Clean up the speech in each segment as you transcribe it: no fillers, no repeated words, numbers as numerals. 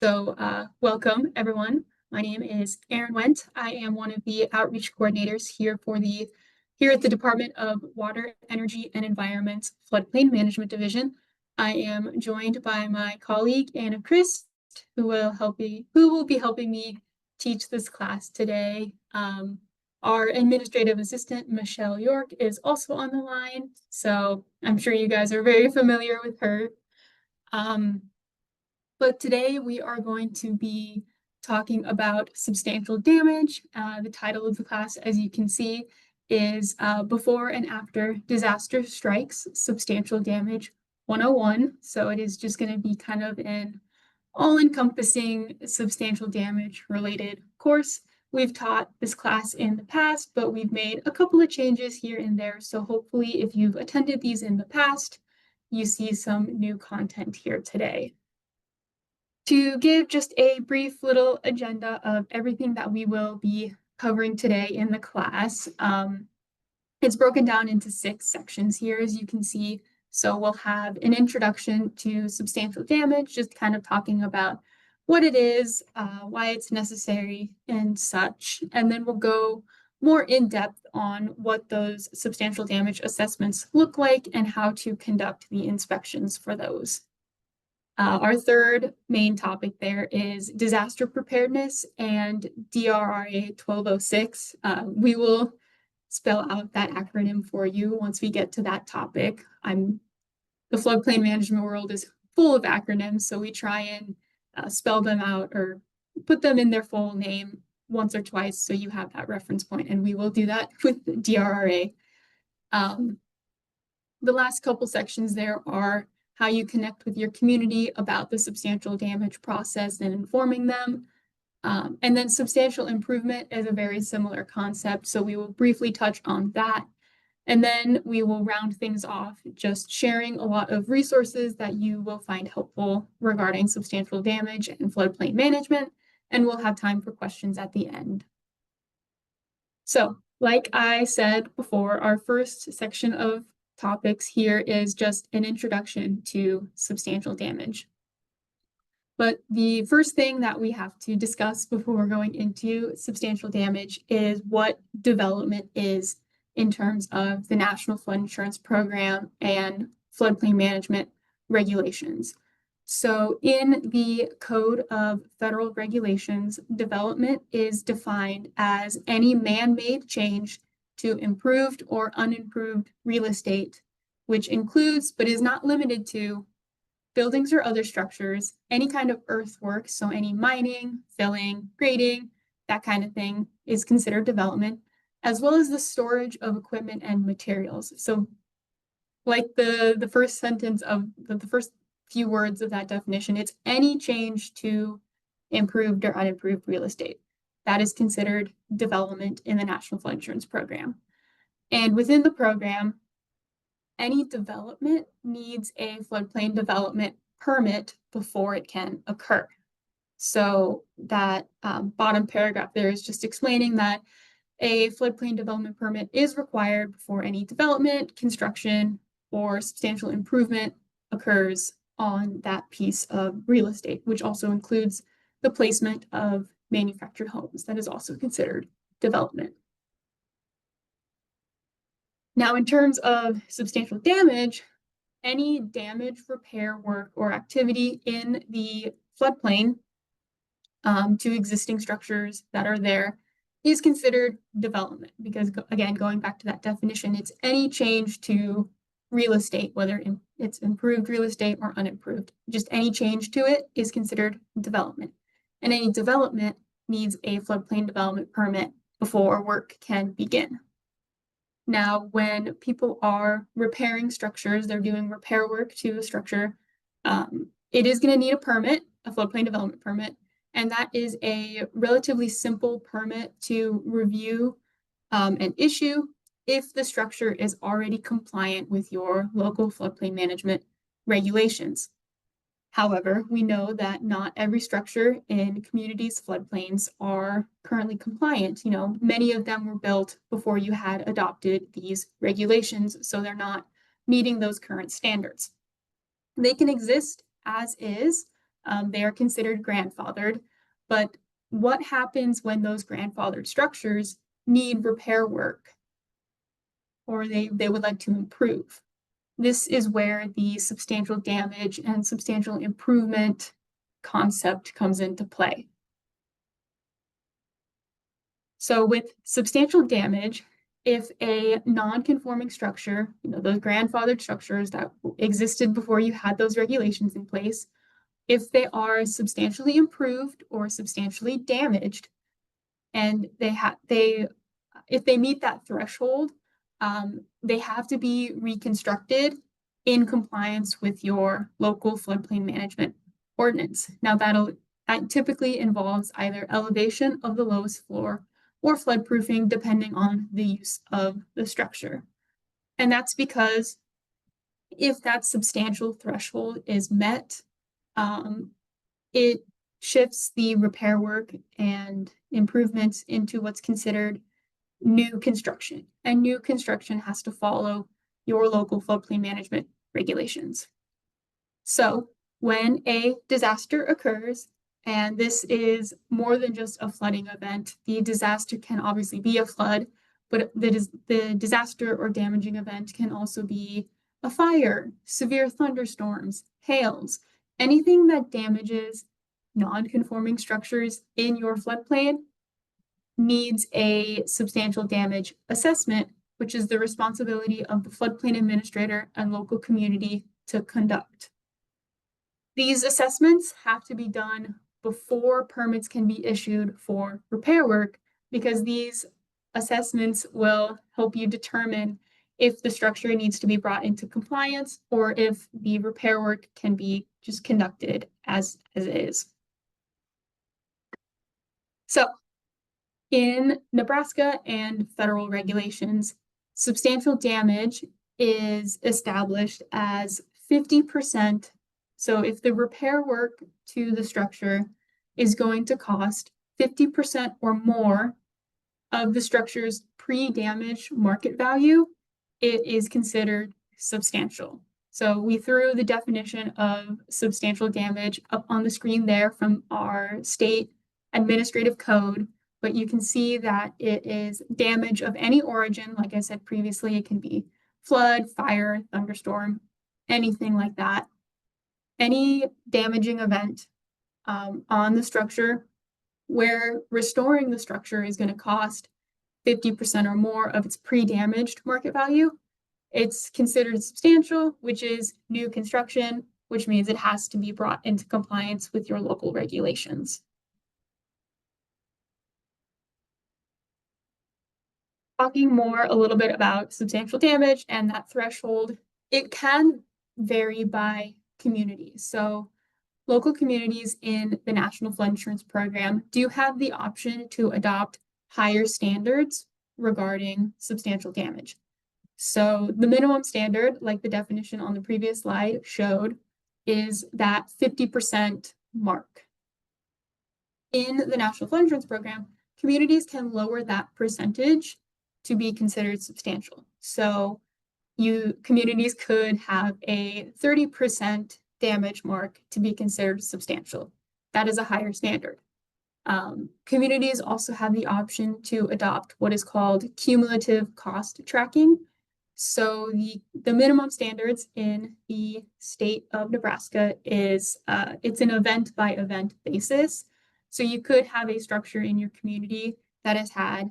Welcome everyone. My name is Erin Wendt. I am one of the outreach coordinators here at the Department of Water, Energy and Environment's Floodplain Management Division. I am joined by my colleague Anna Christ, who will be helping me teach this class today. Our administrative assistant, Michelle York, is also on the line, so I'm sure you guys are very familiar with her. But today we are going to be talking about substantial damage. The title of the class, as you can see, is Before and After Disaster Strikes, Substantial Damage 101. So it is just going to be kind of an all-encompassing substantial damage related course. We've taught this class in the past, but we've made a couple of changes here and there. So hopefully if you've attended these in the past, you see some new content here today. To give just a brief little agenda of everything that we will be covering today in the class, it's broken down into 6 sections here, as you can see. So we'll have an introduction to substantial damage, just kind of talking about what it is, why it's necessary, and such. And then we'll go more in depth on what those substantial damage assessments look like and how to conduct the inspections for those. Our third main topic there is disaster preparedness and DRRA 1206. We will spell out that acronym for you once we get to that topic. The floodplain management world is full of acronyms, so we try and spell them out or put them in their full name once or twice so you have that reference point, and we will do that with DRRA. The last couple sections there are how you connect with your community about the substantial damage process and informing them. And then substantial improvement is a very similar concept, so we will briefly touch on that. And then we will round things off, just sharing a lot of resources that you will find helpful regarding substantial damage and floodplain management, and we'll have time for questions at the end. So, like I said before, our first section of topics here is just an introduction to substantial damage. But the first thing that we have to discuss before going into substantial damage is what development is in terms of the National Flood Insurance Program and floodplain management regulations. So in the Code of Federal Regulations, development is defined as any man-made change to improved or unimproved real estate, which includes but is not limited to buildings or other structures, any kind of earthwork, so any mining, filling, grading, that kind of thing is considered development, as well as the storage of equipment and materials. So like the first sentence of the first few words of that definition, it's any change to improved or unimproved real estate. That is considered development in the National Flood Insurance Program. And within the program, any development needs a floodplain development permit before it can occur. So that bottom paragraph there is just explaining that a floodplain development permit is required before any development, construction, or substantial improvement occurs on that piece of real estate, which also includes the placement of manufactured homes. That is also considered development. Now, in terms of substantial damage, any damage, repair, work, or activity in the floodplain to existing structures that are there is considered development, because again, going back to that definition, it's any change to real estate, whether it's improved real estate or unimproved. Just any change to it is considered development. And any development needs a floodplain development permit before work can begin. Now, when people are repairing structures, they're doing repair work to a structure, it is going to need a permit, a floodplain development permit, and that is a relatively simple permit to review and issue if the structure is already compliant with your local floodplain management regulations. However, we know that not every structure in communities' floodplains are currently compliant. You know, many of them were built before you had adopted these regulations, so they're not meeting those current standards. They can exist as is, They are considered grandfathered, but what happens when those grandfathered structures need repair work or they would like to improve? This is where the substantial damage and substantial improvement concept comes into play. So with substantial damage, if a non-conforming structure, those grandfathered structures that existed before you had those regulations in place, if they are substantially improved or substantially damaged, and if they meet that threshold, they have to be reconstructed in compliance with your local floodplain management ordinance. Now that typically involves either elevation of the lowest floor or floodproofing, depending on the use of the structure. And that's because if that substantial threshold is met, it shifts the repair work and improvements into what's considered new construction. And new construction has to follow your local floodplain management regulations. So when a disaster occurs, and this is more than just a flooding event, the disaster can obviously be a flood, but the disaster or damaging event can also be a fire, severe thunderstorms, hails, anything that damages non-conforming structures in your floodplain needs a substantial damage assessment, which is the responsibility of the floodplain administrator and local community to conduct. These assessments have to be done before permits can be issued for repair work, because these assessments will help you determine if the structure needs to be brought into compliance or if the repair work can be just conducted as it is. So in Nebraska and federal regulations, substantial damage is established as 50%. So if the repair work to the structure is going to cost 50% or more of the structure's pre-damage market value, it is considered substantial. So we threw the definition of substantial damage up on the screen there from our state administrative code, but you can see that it is damage of any origin. Like I said previously, it can be flood, fire, thunderstorm, anything like that. Any damaging event on the structure where restoring the structure is going to cost 50% or more of its pre-damaged market value, it's considered substantial, which is new construction, which means it has to be brought into compliance with your local regulations. Talking more a little bit about substantial damage and that threshold, it can vary by community. So local communities in the National Flood Insurance Program do have the option to adopt higher standards regarding substantial damage. So the minimum standard, like the definition on the previous slide showed, is that 50% mark. In the National Flood Insurance Program, communities can lower that percentage to be considered substantial. So communities could have a 30% damage mark to be considered substantial. That is a higher standard. Communities also have the option to adopt what is called cumulative cost tracking. So the minimum standards in the state of Nebraska is it's an event by event basis. So you could have a structure in your community that has had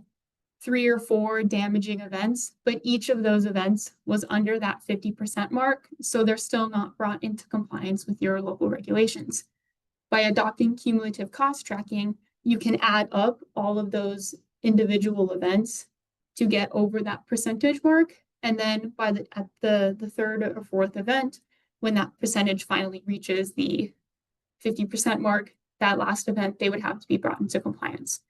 3 or 4 damaging events, but each of those events was under that 50% mark. So they're still not brought into compliance with your local regulations. By adopting cumulative cost tracking, you can add up all of those individual events to get over that percentage mark. And then at the third or fourth event, when that percentage finally reaches the 50% mark, that last event, they would have to be brought into compliance.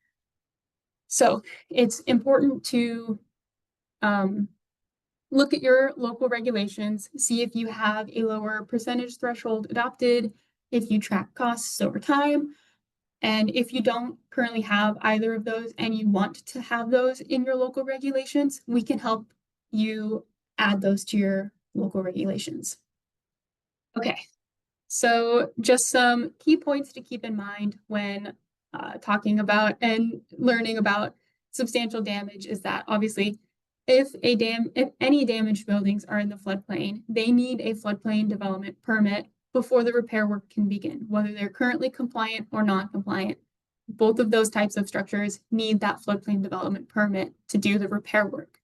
So it's important to look at your local regulations, see if you have a lower percentage threshold adopted, if you track costs over time, and if you don't currently have either of those and you want to have those in your local regulations, we can help you add those to your local regulations. Okay, So just some key points to keep in mind when talking about and learning about substantial damage is that obviously if any damaged buildings are in the floodplain, they need a floodplain development permit before the repair work can begin, whether they're currently compliant or non-compliant. Both of those types of structures need that floodplain development permit to do the repair work.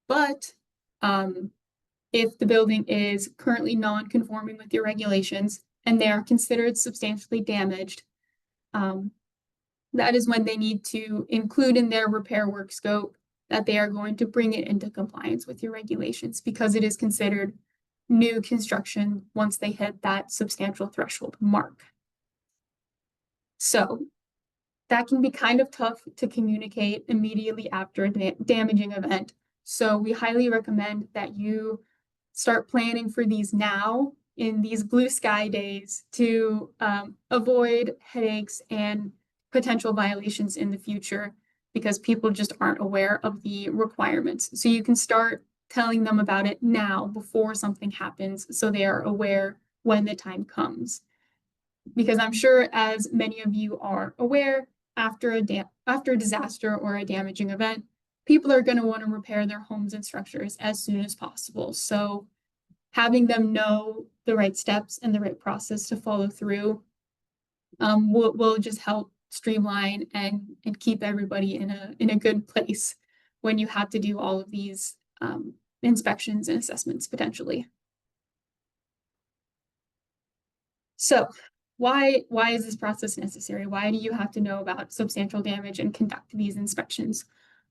But if the building is currently non-conforming with your regulations and they are considered substantially damaged, that is when they need to include in their repair work scope that they are going to bring it into compliance with your regulations because it is considered new construction once they hit that substantial threshold mark. So that can be kind of tough to communicate immediately after a damaging event. So we highly recommend that you start planning for these now in these blue sky days to avoid headaches and potential violations in the future because people just aren't aware of the requirements. So you can start telling them about it now before something happens so they are aware when the time comes. Because I'm sure, as many of you are aware, after a disaster or a damaging event, people are going to want to repair their homes and structures as soon as possible. So having them know the right steps and the right process to follow through will just help streamline and keep everybody in a good place when you have to do all of these inspections and assessments potentially. So why is this process necessary? Why do you have to know about substantial damage and conduct these inspections?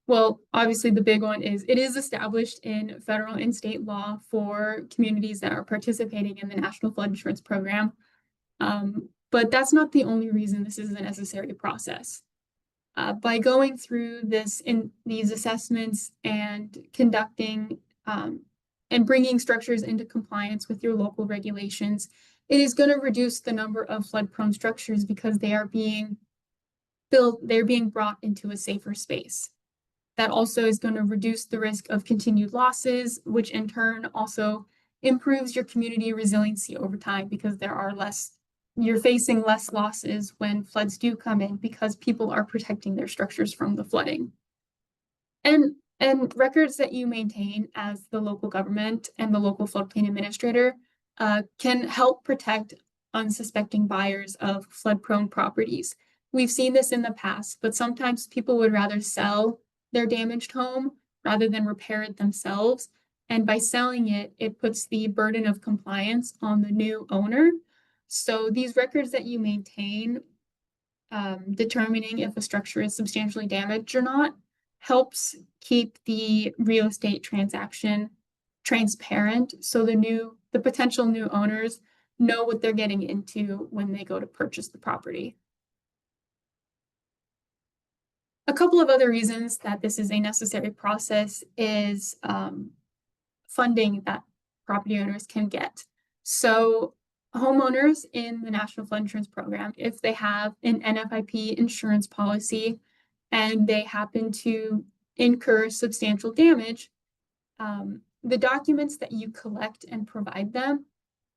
Well, obviously the big one is it is established in federal and state law for communities that are participating in the National Flood Insurance Program. But that's not the only reason this is a necessary process. By going through these assessments and conducting and bringing structures into compliance with your local regulations, it is going to reduce the number of flood-prone structures because they are being built, they're being brought into a safer space. That also is going to reduce the risk of continued losses, which in turn also improves your community resiliency over time because you're facing less losses when floods do come in because people are protecting their structures from the flooding. And records that you maintain as the local government and the local floodplain administrator can help protect unsuspecting buyers of flood-prone properties. We've seen this in the past, but sometimes people would rather sell their damaged home rather than repair it themselves. And by selling it, it puts the burden of compliance on the new owner. So these records that you maintain, determining if a structure is substantially damaged or not, helps keep the real estate transaction transparent so the potential new owners know what they're getting into when they go to purchase the property. A couple of other reasons that this is a necessary process is funding that property owners can get. So homeowners in the National Flood Insurance Program, if they have an NFIP insurance policy and they happen to incur substantial damage, the documents that you collect and provide them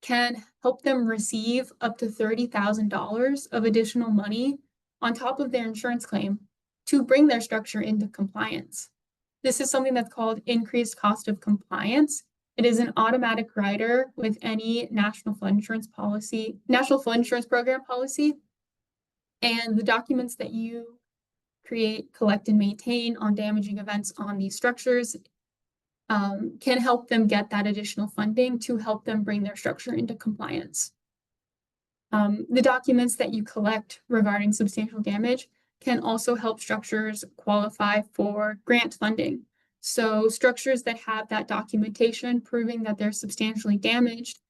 can help them receive up to $30,000 of additional money on top of their insurance claim to bring their structure into compliance. This is something that's called increased cost of compliance. It is an automatic rider with any National Flood Insurance Program policy. And the documents that you create, collect, and maintain on damaging events on these structures can help them get that additional funding to help them bring their structure into compliance. The documents that you collect regarding substantial damage can also help structures qualify for grant funding. So structures that have that documentation proving that they're substantially damaged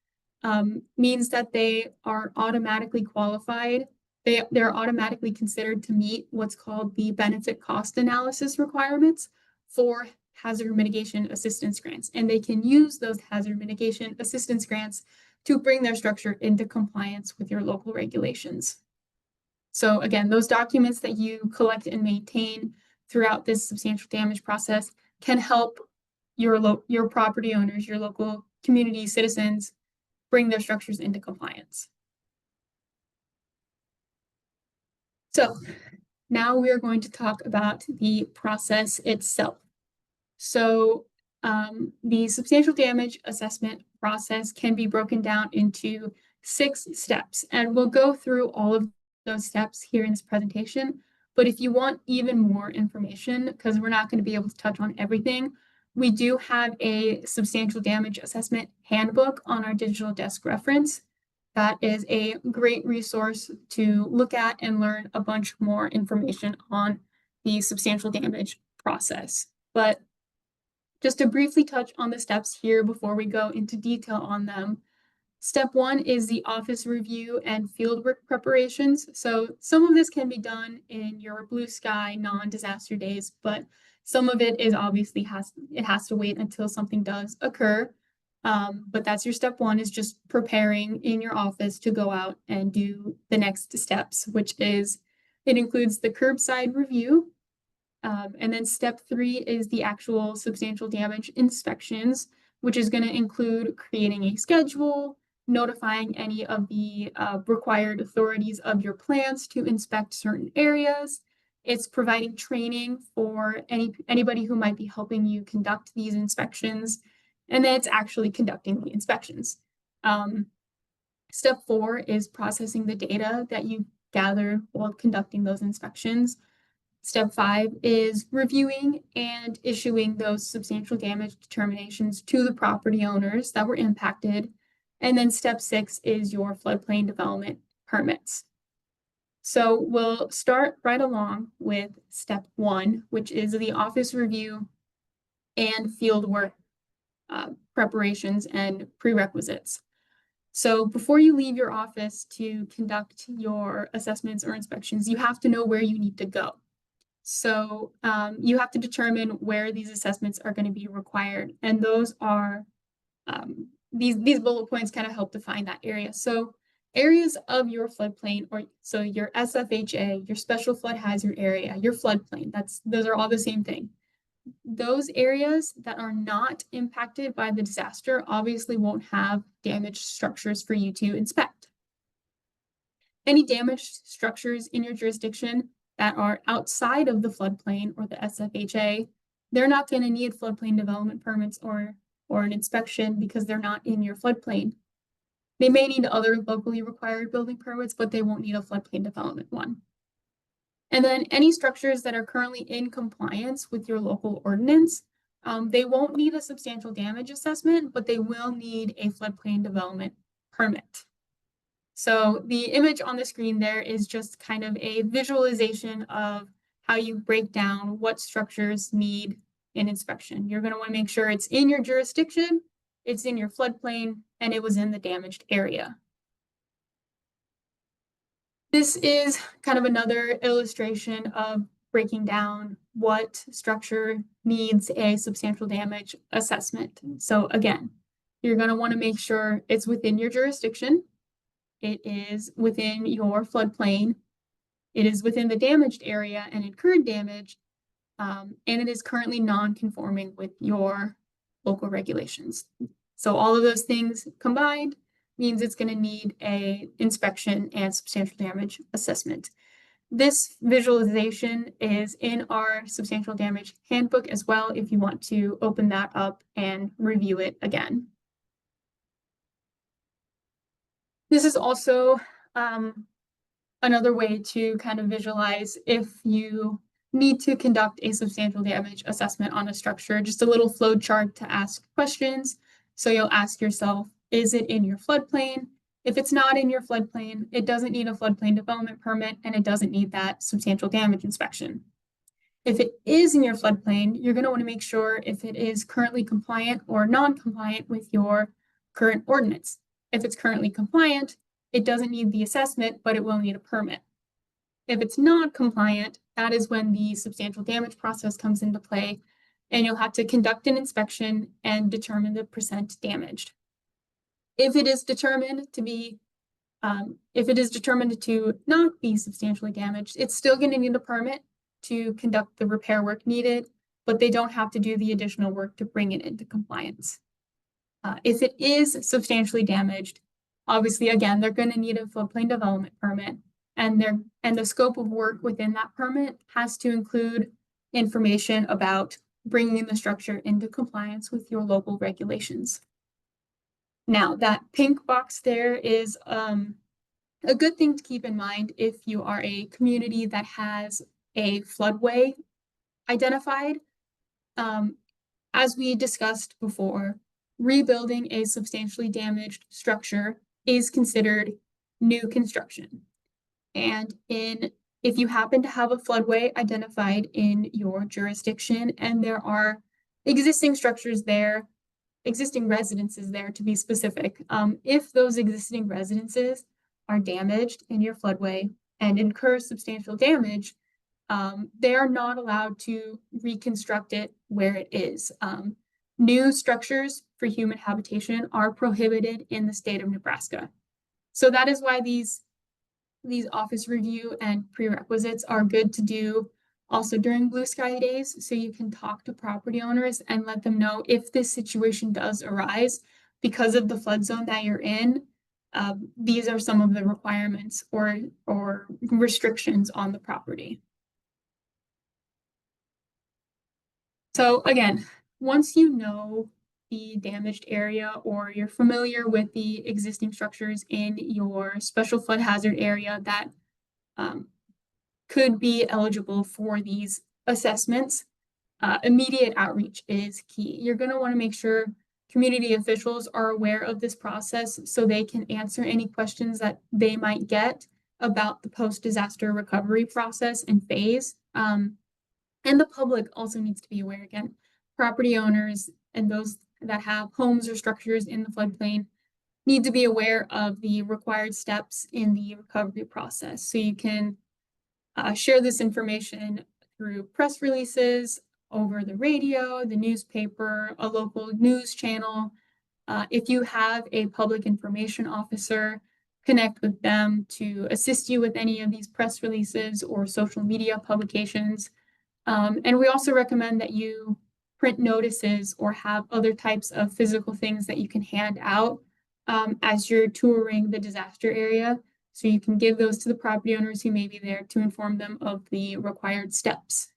means that they are automatically qualified. They're automatically considered to meet what's called the benefit cost analysis requirements for hazard mitigation assistance grants. And they can use those hazard mitigation assistance grants to bring their structure into compliance with your local regulations. So again, those documents that you collect and maintain throughout this substantial damage process can help your property owners, your local community citizens, bring their structures into compliance. So now we are going to talk about the process itself. So the substantial damage assessment process can be broken down into 6 steps, and we'll go through all of those steps here in this presentation. But if you want even more information, because we're not going to be able to touch on everything, we do have a substantial damage assessment handbook on our digital desk reference. That is a great resource to look at and learn a bunch more information on the substantial damage process. But just to briefly touch on the steps here before we go into detail on them. Step 1 is the office review and fieldwork preparations. So some of this can be done in your blue sky non-disaster days, but some of it is obviously has to wait until something does occur. But that's your step 1, is just preparing in your office to go out and do the next steps, which is, it includes the curbside review. And then step 3 is the actual substantial damage inspections, which is going to include creating a schedule, notifying any of the required authorities of your plans to inspect certain areas. It's providing training for anybody who might be helping you conduct these inspections. And then it's actually conducting the inspections. Step 4 is processing the data that you gather while conducting those inspections. Step 5 is reviewing and issuing those substantial damage determinations to the property owners that were impacted. And then step 6 is your floodplain development permits. So we'll start right along with step 1, which is the office review and fieldwork preparations and prerequisites. So before you leave your office to conduct your assessments or inspections, you have to know where you need to go. So you have to determine where these assessments are going to be required. And those are, these bullet points kind of help define that area. So areas of your floodplain, or so your SFHA, your special flood hazard area, your floodplain, those are all the same thing. Those areas that are not impacted by the disaster obviously won't have damaged structures for you to inspect. Any damaged structures in your jurisdiction that are outside of the floodplain or the SFHA, they're not going to need floodplain development permits or an inspection because they're not in your floodplain. They may need other locally required building permits, but they won't need a floodplain development one. And then any structures that are currently in compliance with your local ordinance, they won't need a substantial damage assessment, but they will need a floodplain development permit. So the image on the screen there is just kind of a visualization of how you break down what structures need an inspection. You're going to want to make sure it's in your jurisdiction, it's in your floodplain, and it was in the damaged area. This is kind of another illustration of breaking down what structure needs a substantial damage assessment. So again, you're going to want to make sure it's within your jurisdiction. It is within your floodplain. It is within the damaged area and incurred damage, and it is currently non-conforming with your local regulations. So all of those things combined means it's going to need an inspection and substantial damage assessment. This visualization is in our substantial damage handbook as well if you want to open that up and review it again. This is also another way to kind of visualize if you need to conduct a substantial damage assessment on a structure, just a little flow chart to ask questions. So you'll ask yourself, is it in your floodplain? If it's not in your floodplain, it doesn't need a floodplain development permit and it doesn't need that substantial damage inspection. If it is in your floodplain, you're going to want to make sure if it is currently compliant or non-compliant with your current ordinance. If it's currently compliant, it doesn't need the assessment, but it will need a permit. If it's not compliant, that is when the substantial damage process comes into play, and you'll have to conduct an inspection and determine the percent damaged. If it is determined to be, not be substantially damaged, it's still going to need a permit to conduct the repair work needed, but they don't have to do the additional work to bring it into compliance. If it is substantially damaged, obviously, again, they're going to need a floodplain development permit, and the scope of work within that permit has to include information about bringing the structure into compliance with your local regulations. Now, that pink box there is a good thing to keep in mind if you are a community that has a floodway identified. As we discussed before, rebuilding a substantially damaged structure is considered new construction. And if you happen to have a floodway identified in your jurisdiction and there are existing structures there, existing residences there to be specific, if those existing residences are damaged in your floodway and incur substantial damage, they are not allowed to reconstruct it where it is. New structures for human habitation are prohibited in the state of Nebraska. So that is why these office review and prerequisites are good to do also during blue sky days, so you can talk to property owners and let them know if this situation does arise because of the flood zone that you're in. These are some of the requirements or restrictions on the property. So again, once you know the damaged area or you're familiar with the existing structures in your special flood hazard area that could be eligible for these assessments, immediate outreach is key. You're going to want to make sure community officials are aware of this process so they can answer any questions that they might get about the post-disaster recovery process and phase. And the public also needs to be aware again. Property owners and those that have homes or structures in the floodplain need to be aware of the required steps in the recovery process. So you can share this information through press releases, over the radio, the newspaper, a local news channel. If you have a public information officer, connect with them to assist you with any of these press releases or social media publications. And we also recommend that you print notices or have other types of physical things that you can hand out as you're touring the disaster area. So you can give those to the property owners who may be there to inform them of the required steps.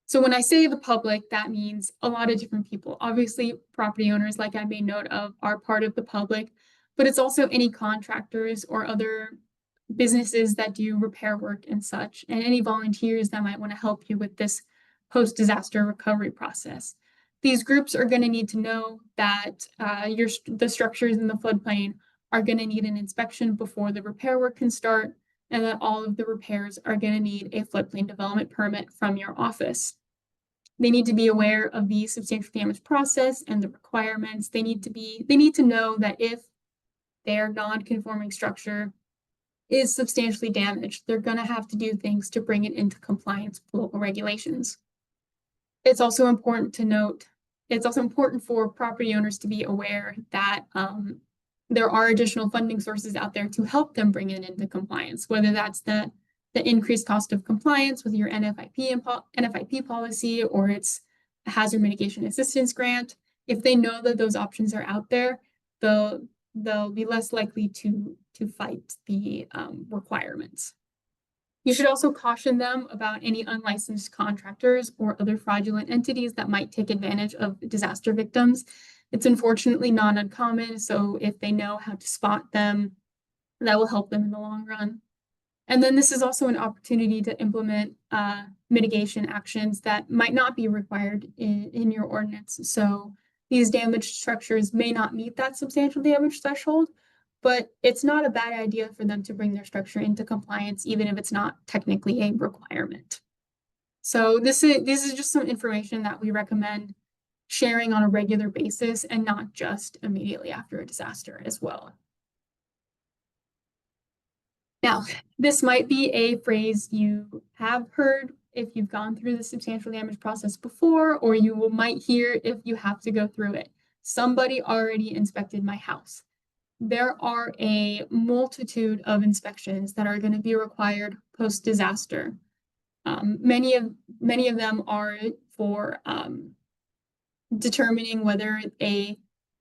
So when I say the public, that means a lot of different people. Obviously, property owners, like I made note of, are part of the public, but it's also any contractors or other businesses that do repair work and such, and any volunteers that might want to help you with this post-disaster recovery process. These groups are going to need to know that the structures in the floodplain are going to need an inspection before the repair work can start, and that all of the repairs are going to need a floodplain development permit from your office. They need to be aware of the substantial damage process and the requirements. They need to know that if their non-conforming structure is substantially damaged, they're going to have to do things to bring it into compliance with local regulations. It's also important to note, it's also important for property owners to be aware that there are additional funding sources out there to help them bring it into compliance, whether that's the increased cost of compliance with your NFIP policy, or it's a hazard mitigation assistance grant. If they know that those options are out there, they'll be less likely to fight the requirements. You should also caution them about any unlicensed contractors or other fraudulent entities that might take advantage of disaster victims. It's unfortunately not uncommon, so if they know how to spot them, that will help them in the long run. And then this is also an opportunity to implement mitigation actions that might not be required in your ordinance. So these damaged structures may not meet that substantial damage threshold, but it's not a bad idea for them to bring their structure into compliance, even if it's not technically a requirement. So this is just some information that we recommend sharing on a regular basis and not just immediately after a disaster as well. Now, this might be a phrase you have heard if you've gone through the substantial damage process before, or you might hear if you have to go through it. Somebody already inspected my house. There are a multitude of inspections that are going to be required post-disaster. Many of them are for determining whether a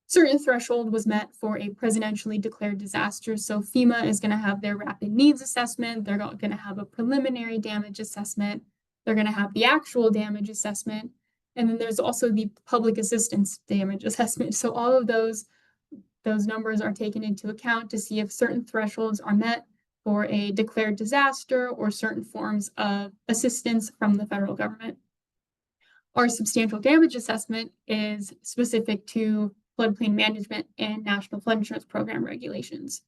certain threshold was met for a presidentially declared disaster. So FEMA is going to have their rapid needs assessment. They're going to have a preliminary damage assessment. They're going to have the actual damage assessment. And then there's also the public assistance damage assessment. So all of those numbers are taken into account to see if certain thresholds are met for a declared disaster or certain forms of assistance from the federal government. Our substantial damage assessment is specific to floodplain management and National Flood Insurance Program regulations.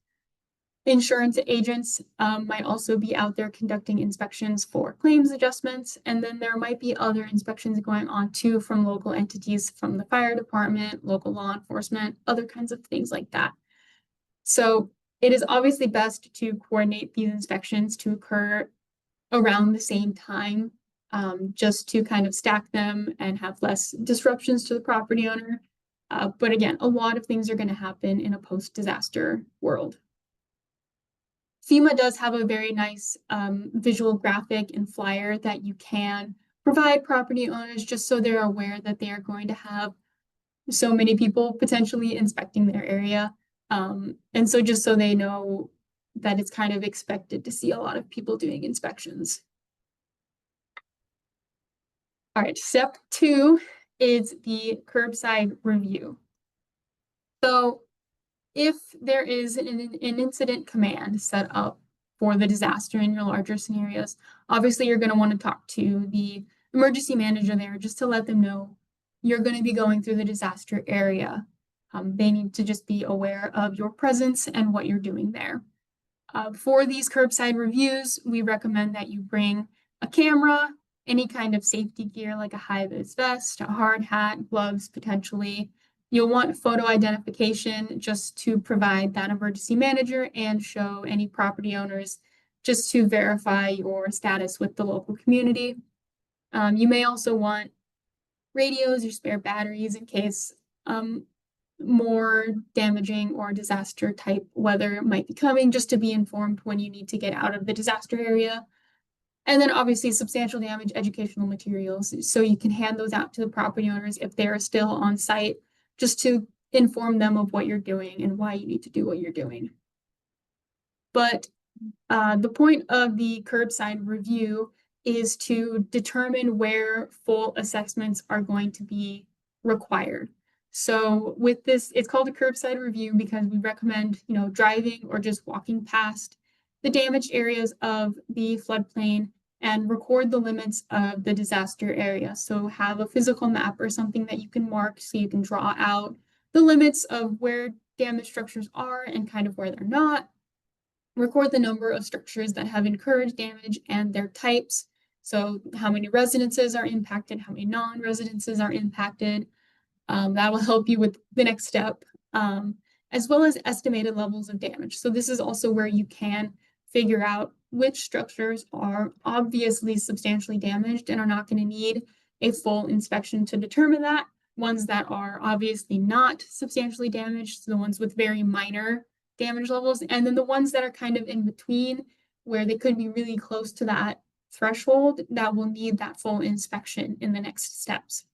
Insurance agents might also be out there conducting inspections for claims adjustments, and then there might be other inspections going on too from local entities, from the fire department, local law enforcement, other kinds of things like that. So it is obviously best to coordinate these inspections to occur around the same time, just to kind of stack them and have less disruptions to the property owner. But again, a lot of things are going to happen in a post-disaster world. FEMA does have a very nice visual graphic and flyer that you can provide property owners just so they're aware that they are going to have so many people potentially inspecting their area. And so just so they know that it's kind of expected to see a lot of people doing inspections. All right, step 2 is the curbside review. So if there is an incident command set up for the disaster in your larger scenarios, obviously you're going to want to talk to the emergency manager there just to let them know you're going to be going through the disaster area. They need to just be aware of your presence and what you're doing there. For these curbside reviews, we recommend that you bring a camera, any kind of safety gear like a high-vis vest, a hard hat, gloves potentially. You'll want photo identification just to provide that emergency manager and show any property owners just to verify your status with the local community. You may also want radios or spare batteries in case more damaging or disaster type weather might be coming, just to be informed when you need to get out of the disaster area. And then obviously substantial damage educational materials, so you can hand those out to the property owners if they're still on site, just to inform them of what you're doing and why you need to do what you're doing. But the point of the curbside review is to determine where full assessments are going to be required. So with this, it's called a curbside review because we recommend, driving or just walking past the damaged areas of the floodplain and record the limits of the disaster area. So have a physical map or something that you can mark so you can draw out the limits of where damaged structures are and kind of where they're not. Record the number of structures that have incurred damage and their types. So how many residences are impacted, how many non-residences are impacted. That will help you with the next step, as well as estimated levels of damage. So this is also where you can figure out which structures are obviously substantially damaged and are not going to need a full inspection to determine that. Ones that are obviously not substantially damaged, so the ones with very minor damage levels, and then the ones that are kind of in between, where they could be really close to that threshold, that will need that full inspection in the next steps.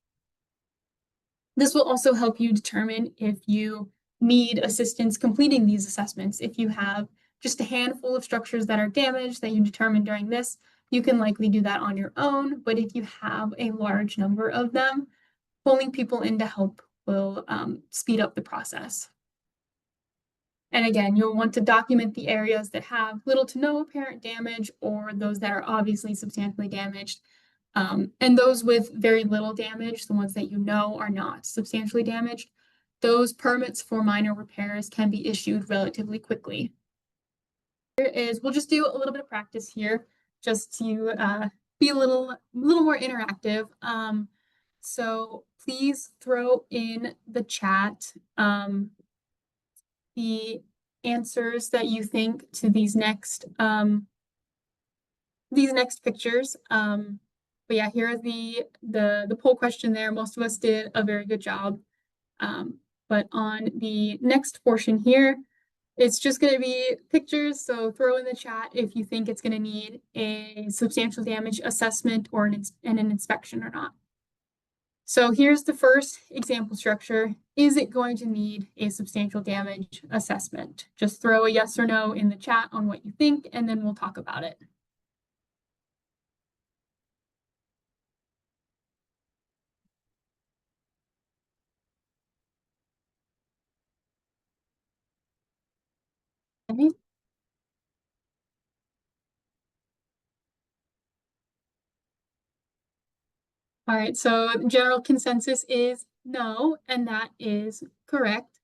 This will also help you determine if you need assistance completing these assessments. If you have just a handful of structures that are damaged that you determine during this, you can likely do that on your own. But if you have a large number of them, pulling people in to help will speed up the process. And again, you'll want to document the areas that have little to no apparent damage or those that are obviously substantially damaged. And those with very little damage, the ones that you know are not substantially damaged, those permits for minor repairs can be issued relatively quickly. We'll just do a little bit of practice here just to be a little more interactive. So please throw in the chat the answers that you think to these next pictures. But yeah, here are the poll question there. Most of us did a very good job. But on the next portion here, it's just going to be pictures. So throw in the chat if you think it's going to need a substantial damage assessment or an inspection or not. So here's the first example structure. Is it going to need a substantial damage assessment? Just throw a yes or no in the chat on what you think, and then we'll talk about it. Okay. All right, so general consensus is no, and that is correct.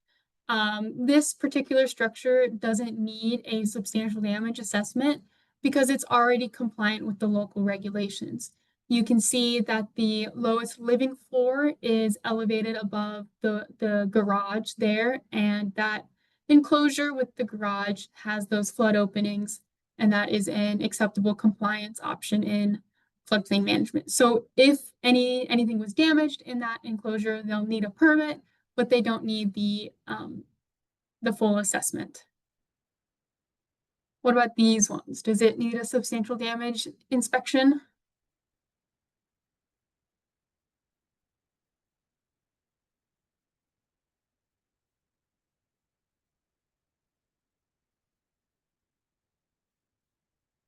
This particular structure doesn't need a substantial damage assessment because it's already compliant with the local regulations. You can see that the lowest living floor is elevated above the garage there, and that enclosure with the garage has those flood openings, and that is an acceptable compliance option in floodplain management. So if anything was damaged in that enclosure, they'll need a permit, but they don't need the full assessment. What about these ones? Does it need a substantial damage inspection?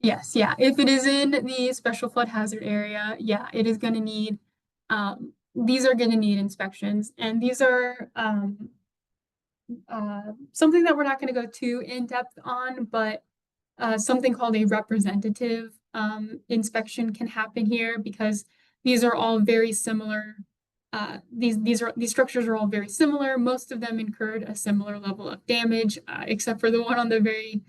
Yes, yeah. If it is in the special flood hazard area, yeah, it is going to need, these are going to need inspections. And these are something that we're not going to go too in depth on, but something called a representative inspection can happen here because these are all very similar. These structures are all very similar. Most of them incurred a similar level of damage, except for the one on the very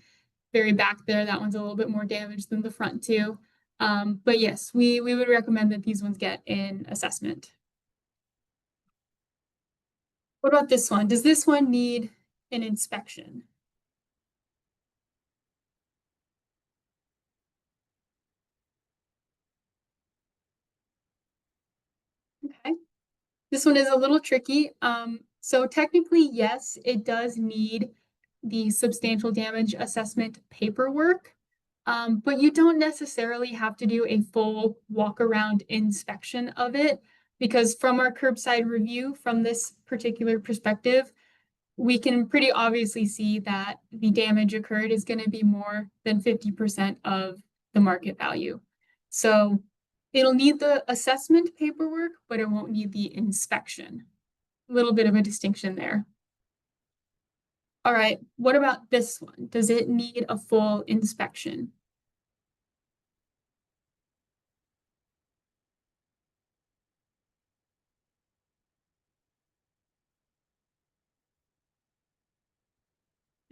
back there. That one's a little bit more damaged than the front two. But yes, we would recommend that these ones get an assessment. What about this one? Does this one need an inspection? Okay. This one is a little tricky. So technically, yes, it does need the substantial damage assessment paperwork, but you don't necessarily have to do a full walk around inspection of it because from our curbside review, from this particular perspective, we can pretty obviously see that the damage occurred is going to be more than 50% of the market value. So it'll need the assessment paperwork, but it won't need the inspection. A little bit of a distinction there. All right, what about this one? Does it need a full inspection?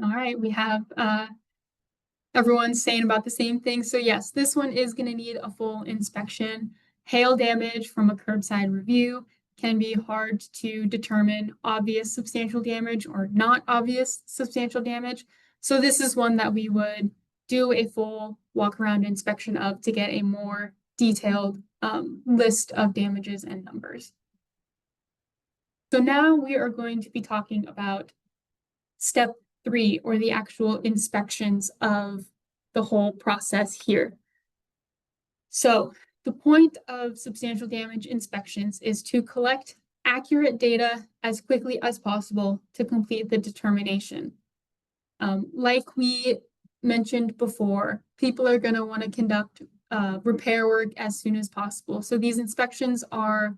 All right, we have everyone's saying about the same thing. So yes, this one is going to need a full inspection. Hail damage from a curbside review can be hard to determine obvious substantial damage or not obvious substantial damage. So this is one that we would do a full walk around inspection of to get a more detailed list of damages and numbers. So now we are going to be talking about step 3, or the actual inspections of the whole process here. So the point of substantial damage inspections is to collect accurate data as quickly as possible to complete the determination. Like we mentioned before, people are going to want to conduct repair work as soon as possible. So these inspections are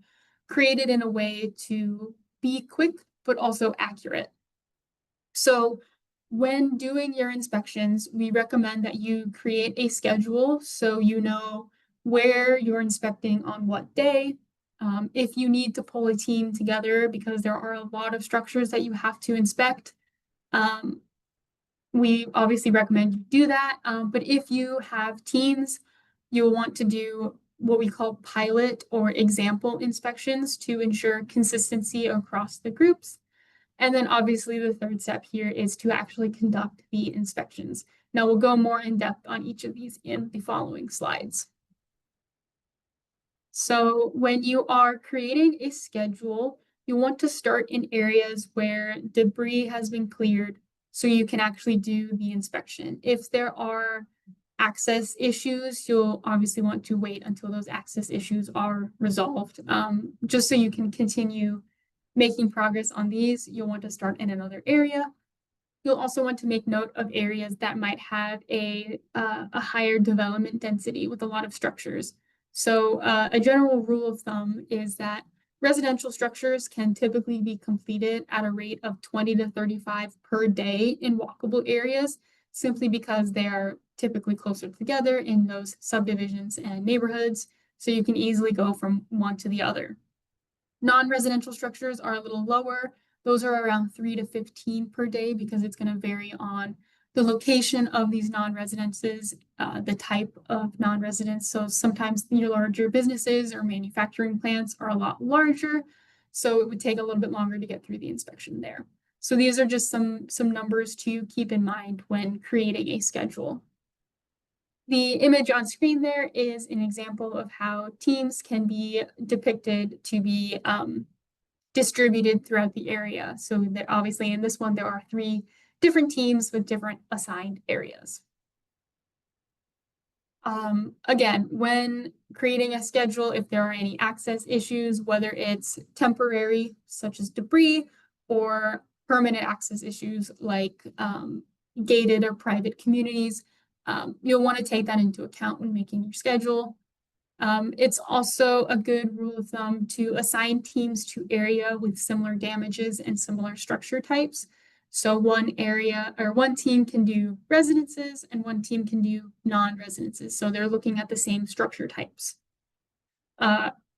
created in a way to be quick, but also accurate. So when doing your inspections, we recommend that you create a schedule so you know where you're inspecting on what day. If you need to pull a team together because there are a lot of structures that you have to inspect, we obviously recommend you do that. But if you have teams, you'll want to do what we call pilot or example inspections to ensure consistency across the groups. And then obviously the third step here is to actually conduct the inspections. Now we'll go more in depth on each of these in the following slides. So when you are creating a schedule, you want to start in areas where debris has been cleared so you can actually do the inspection. If there are access issues, you'll obviously want to wait until those access issues are resolved. Just so you can continue making progress on these, you'll want to start in another area. You'll also want to make note of areas that might have a higher development density with a lot of structures. So a general rule of thumb is that residential structures can typically be completed at a rate of 20 to 35 per day in walkable areas, simply because they are typically closer together in those subdivisions and neighborhoods, so you can easily go from one to the other. Non-residential structures are a little lower. Those are around 3 to 15 per day because it's going to vary on the location of these non-residences, the type of non-residence. So sometimes your larger businesses or manufacturing plants are a lot larger, so it would take a little bit longer to get through the inspection there. So these are just some numbers to keep in mind when creating a schedule. The image on screen there is an example of how teams can be depicted to be distributed throughout the area. So that obviously in this one, there are 3 different teams with different assigned areas. Again, when creating a schedule, if there are any access issues, whether it's temporary, such as debris, or permanent access issues like gated or private communities, you'll want to take that into account when making your schedule. It's also a good rule of thumb to assign teams to area with similar damages and similar structure types. So one area or one team can do residences and one team can do non-residences. So they're looking at the same structure types.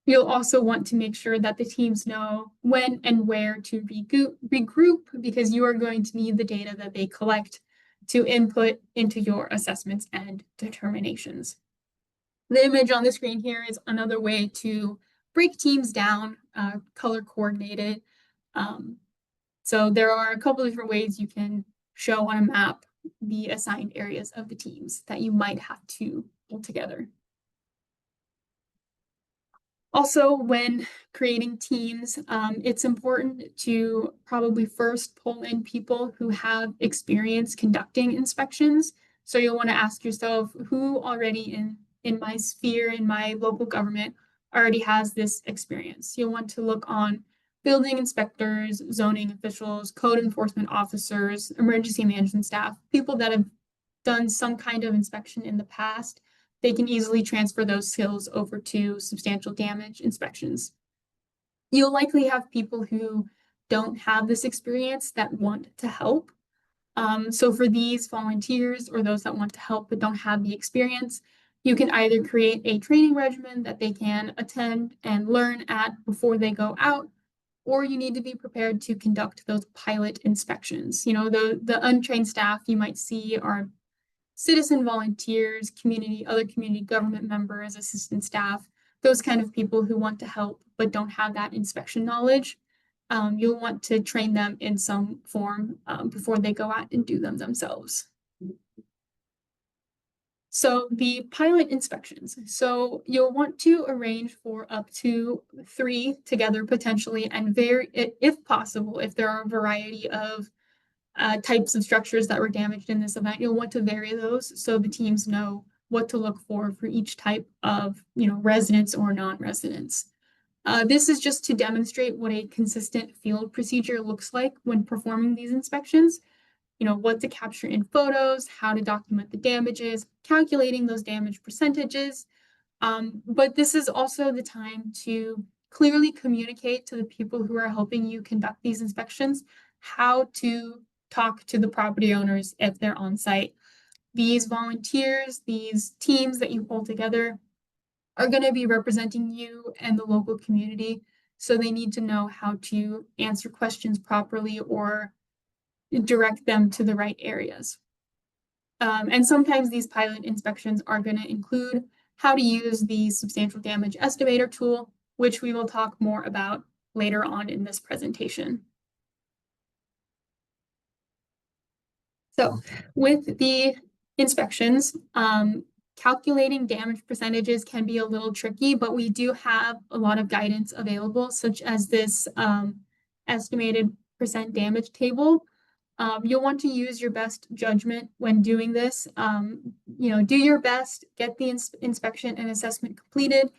You'll also want to make sure that the teams know when and where to regroup because you are going to need the data that they collect to input into your assessments and determinations. The image on the screen here is another way to break teams down, color coordinated. So there are a couple of different ways you can show on a map the assigned areas of the teams that you might have to pull together. Also, when creating teams, it's important to probably first pull in people who have experience conducting inspections. So you'll want to ask yourself who already in my sphere, in my local government, already has this experience. You'll want to look on building inspectors, zoning officials, code enforcement officers, emergency management staff, people that have done some kind of inspection in the past. They can easily transfer those skills over to substantial damage inspections. You'll likely have people who don't have this experience that want to help. So for these volunteers or those that want to help but don't have the experience, you can either create a training regimen that they can attend and learn at before they go out, or you need to be prepared to conduct those pilot inspections. You know, the untrained staff you might see are citizen volunteers, other community government members, assistant staff, those kind of people who want to help but don't have that inspection knowledge. You'll want to train them in some form before they go out and do them themselves. So the pilot inspections. So you'll want to arrange for up to 3 together potentially, and if possible, if there are a variety of types of structures that were damaged in this event, you'll want to vary those so the teams know what to look for each type of, residence or non-residence. This is just to demonstrate what a consistent field procedure looks like when performing these inspections. What to capture in photos, how to document the damages, calculating those damage percentages. But this is also the time to clearly communicate to the people who are helping you conduct these inspections how to talk to the property owners if they're on site. These volunteers, these teams that you pull together are going to be representing you and the local community. So they need to know how to answer questions properly or direct them to the right areas. And sometimes these pilot inspections are going to include how to use the substantial damage estimator tool, which we will talk more about later on in this presentation. So with the inspections, calculating damage percentages can be a little tricky, but we do have a lot of guidance available, such as this estimated percent damage table. You'll want to use your best judgment when doing this. Do your best, get the inspection and assessment completed.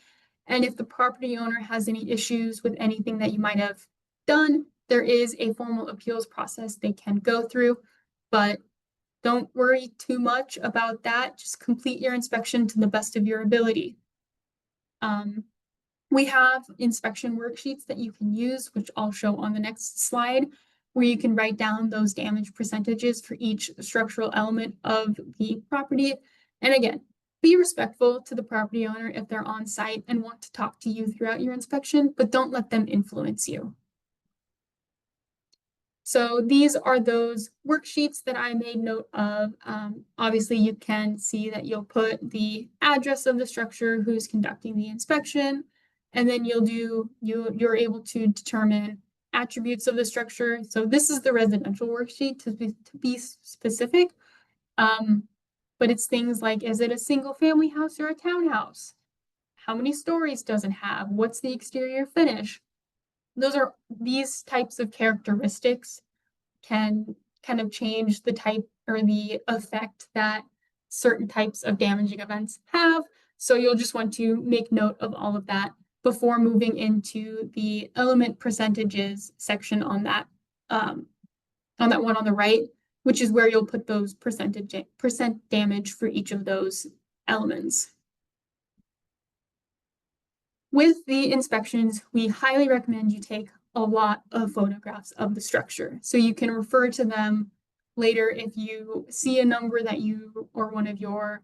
And if the property owner has any issues with anything that you might have done, there is a formal appeals process they can go through, but don't worry too much about that. Just complete your inspection to the best of your ability. We have inspection worksheets that you can use, which I'll show on the next slide, where you can write down those damage percentages for each structural element of the property. And again, be respectful to the property owner if they're on site and want to talk to you throughout your inspection, but don't let them influence you. So these are those worksheets that I made note of. Obviously, you can see that you'll put the address of the structure, who's conducting the inspection, and then you're able to determine attributes of the structure. So this is the residential worksheet to be specific. But it's things like, is it a single family house or a townhouse? How many stories does it have? What's the exterior finish? These types of characteristics can kind of change the type or the effect that certain types of damaging events have. So you'll just want to make note of all of that before moving into the element percentages section on that one on the right, which is where you'll put those percent damage for each of those elements. With the inspections, we highly recommend you take a lot of photographs of the structure, so you can refer to them later if you see a number that you or one of your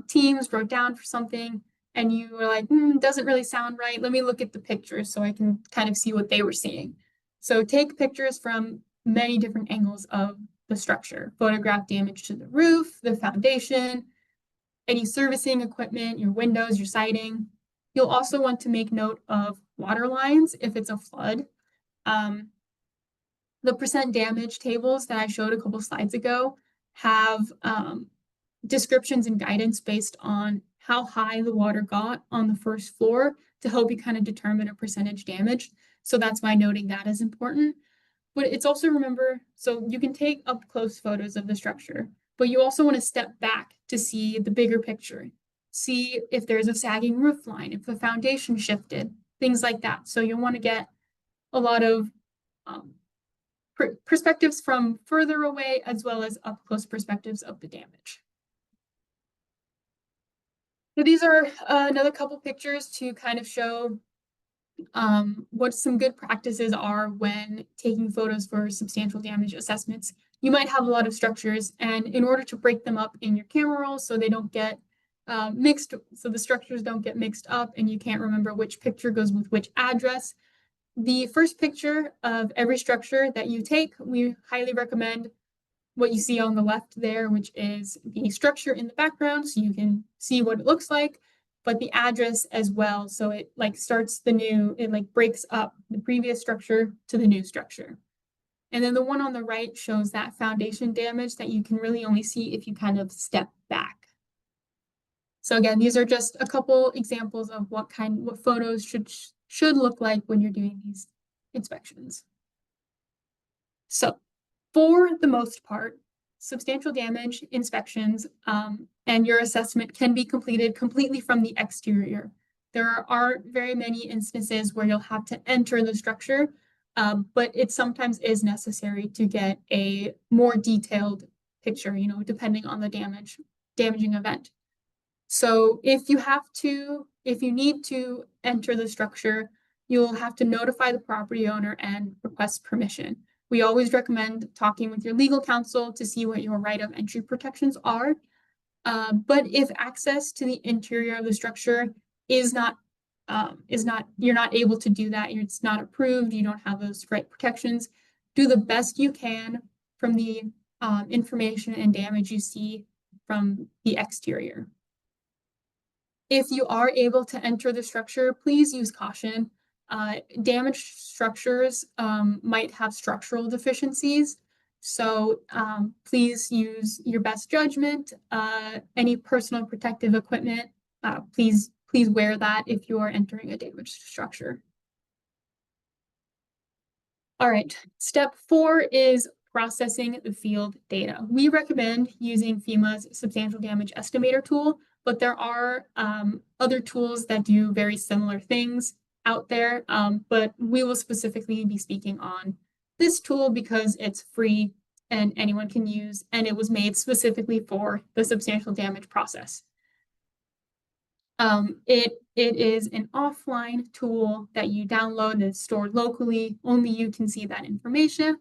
teams wrote down for something and you were like, doesn't really sound right. Let me look at the pictures so I can kind of see what they were seeing. So take pictures from many different angles of the structure. Photograph damage to the roof, the foundation, any servicing equipment, your windows, your siding. You'll also want to make note of water lines if it's a flood. The percent damage tables that I showed a couple slides ago have descriptions and guidance based on how high the water got on the first floor to help you kind of determine a percentage damage. So that's why noting that is important. But it's also so you can take up close photos of the structure, but you also want to step back to see the bigger picture. See if there's a sagging roof line, if the foundation shifted, things like that. So you'll want to get a lot of perspectives from further away as well as up close perspectives of the damage. So these are another couple pictures to kind of show what some good practices are when taking photos for substantial damage assessments. You might have a lot of structures, and in order to break them up in your camera roll so they don't get mixed, so the structures don't get mixed up and you can't remember which picture goes with which address, the first picture of every structure that you take, we highly recommend what you see on the left there, which is the structure in the background, so you can see what it looks like, but the address as well. So it breaks up the previous structure to the new structure. And then the one on the right shows that foundation damage that you can really only see if you kind of step back. So again, these are just a couple examples of what photos should look like when you're doing these inspections. So for the most part, substantial damage inspections and your assessment can be completed completely from the exterior. There aren't very many instances where you'll have to enter the structure, but it sometimes is necessary to get a more detailed picture, depending on the damaging event. So if you need to enter the structure, you'll have to notify the property owner and request permission. We always recommend talking with your legal counsel to see what your right of entry protections are. But if access to the interior of the structure you're not able to do that, it's not approved, you don't have those right protections, do the best you can from the information and damage you see from the exterior. If you are able to enter the structure, please use caution. Damaged structures might have structural deficiencies, so please use your best judgment. Any personal protective equipment, please wear that if you are entering a damaged structure. All right, step 4 is processing the field data. We recommend using FEMA's substantial damage estimator tool, but there are other tools that do very similar things out there, but we will specifically be speaking on this tool because it's free and anyone can use, and it was made specifically for the substantial damage process. It is an offline tool that you download and it's stored locally. Only you can see that information.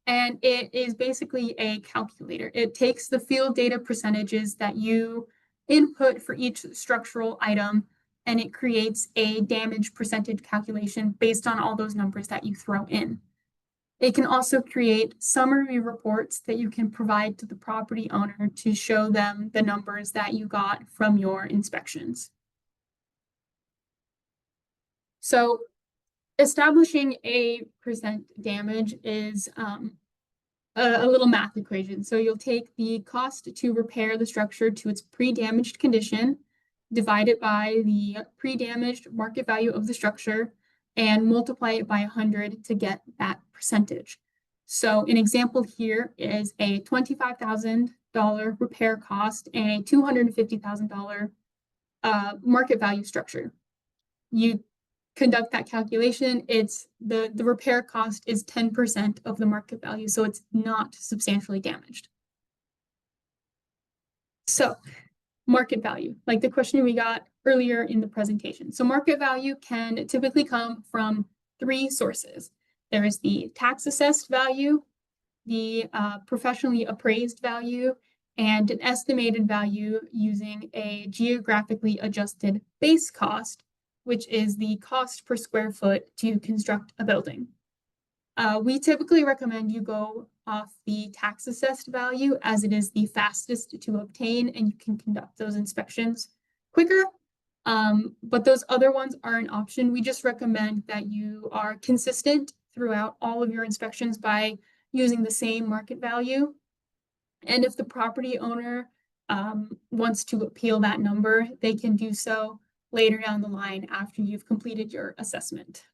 And it is basically a calculator. It takes the field data percentages that you input for each structural item, and it creates a damage percentage calculation based on all those numbers that you throw in. It can also create summary reports that you can provide to the property owner to show them the numbers that you got from your inspections. So establishing a percent damage is a little math equation. So you'll take the cost to repair the structure to its pre-damaged condition, divide it by the pre-damaged market value of the structure, and multiply it by 100 to get that percentage. So an example here is a $25,000 repair cost and a $250,000 market value structure. You conduct that calculation, it's the repair cost is 10% of the market value, so it's not substantially damaged. So market value, like the question we got earlier in the presentation. So market value can typically come from three sources. There is the tax assessed value, the professionally appraised value, and an estimated value using a geographically adjusted base cost, which is the cost per square foot to construct a building. We typically recommend you go off the tax assessed value as it is the fastest to obtain and you can conduct those inspections quicker. But those other ones are an option. We just recommend that you are consistent throughout all of your inspections by using the same market value. And if the property owner wants to appeal that number, they can do so later down the line after you've completed your assessment.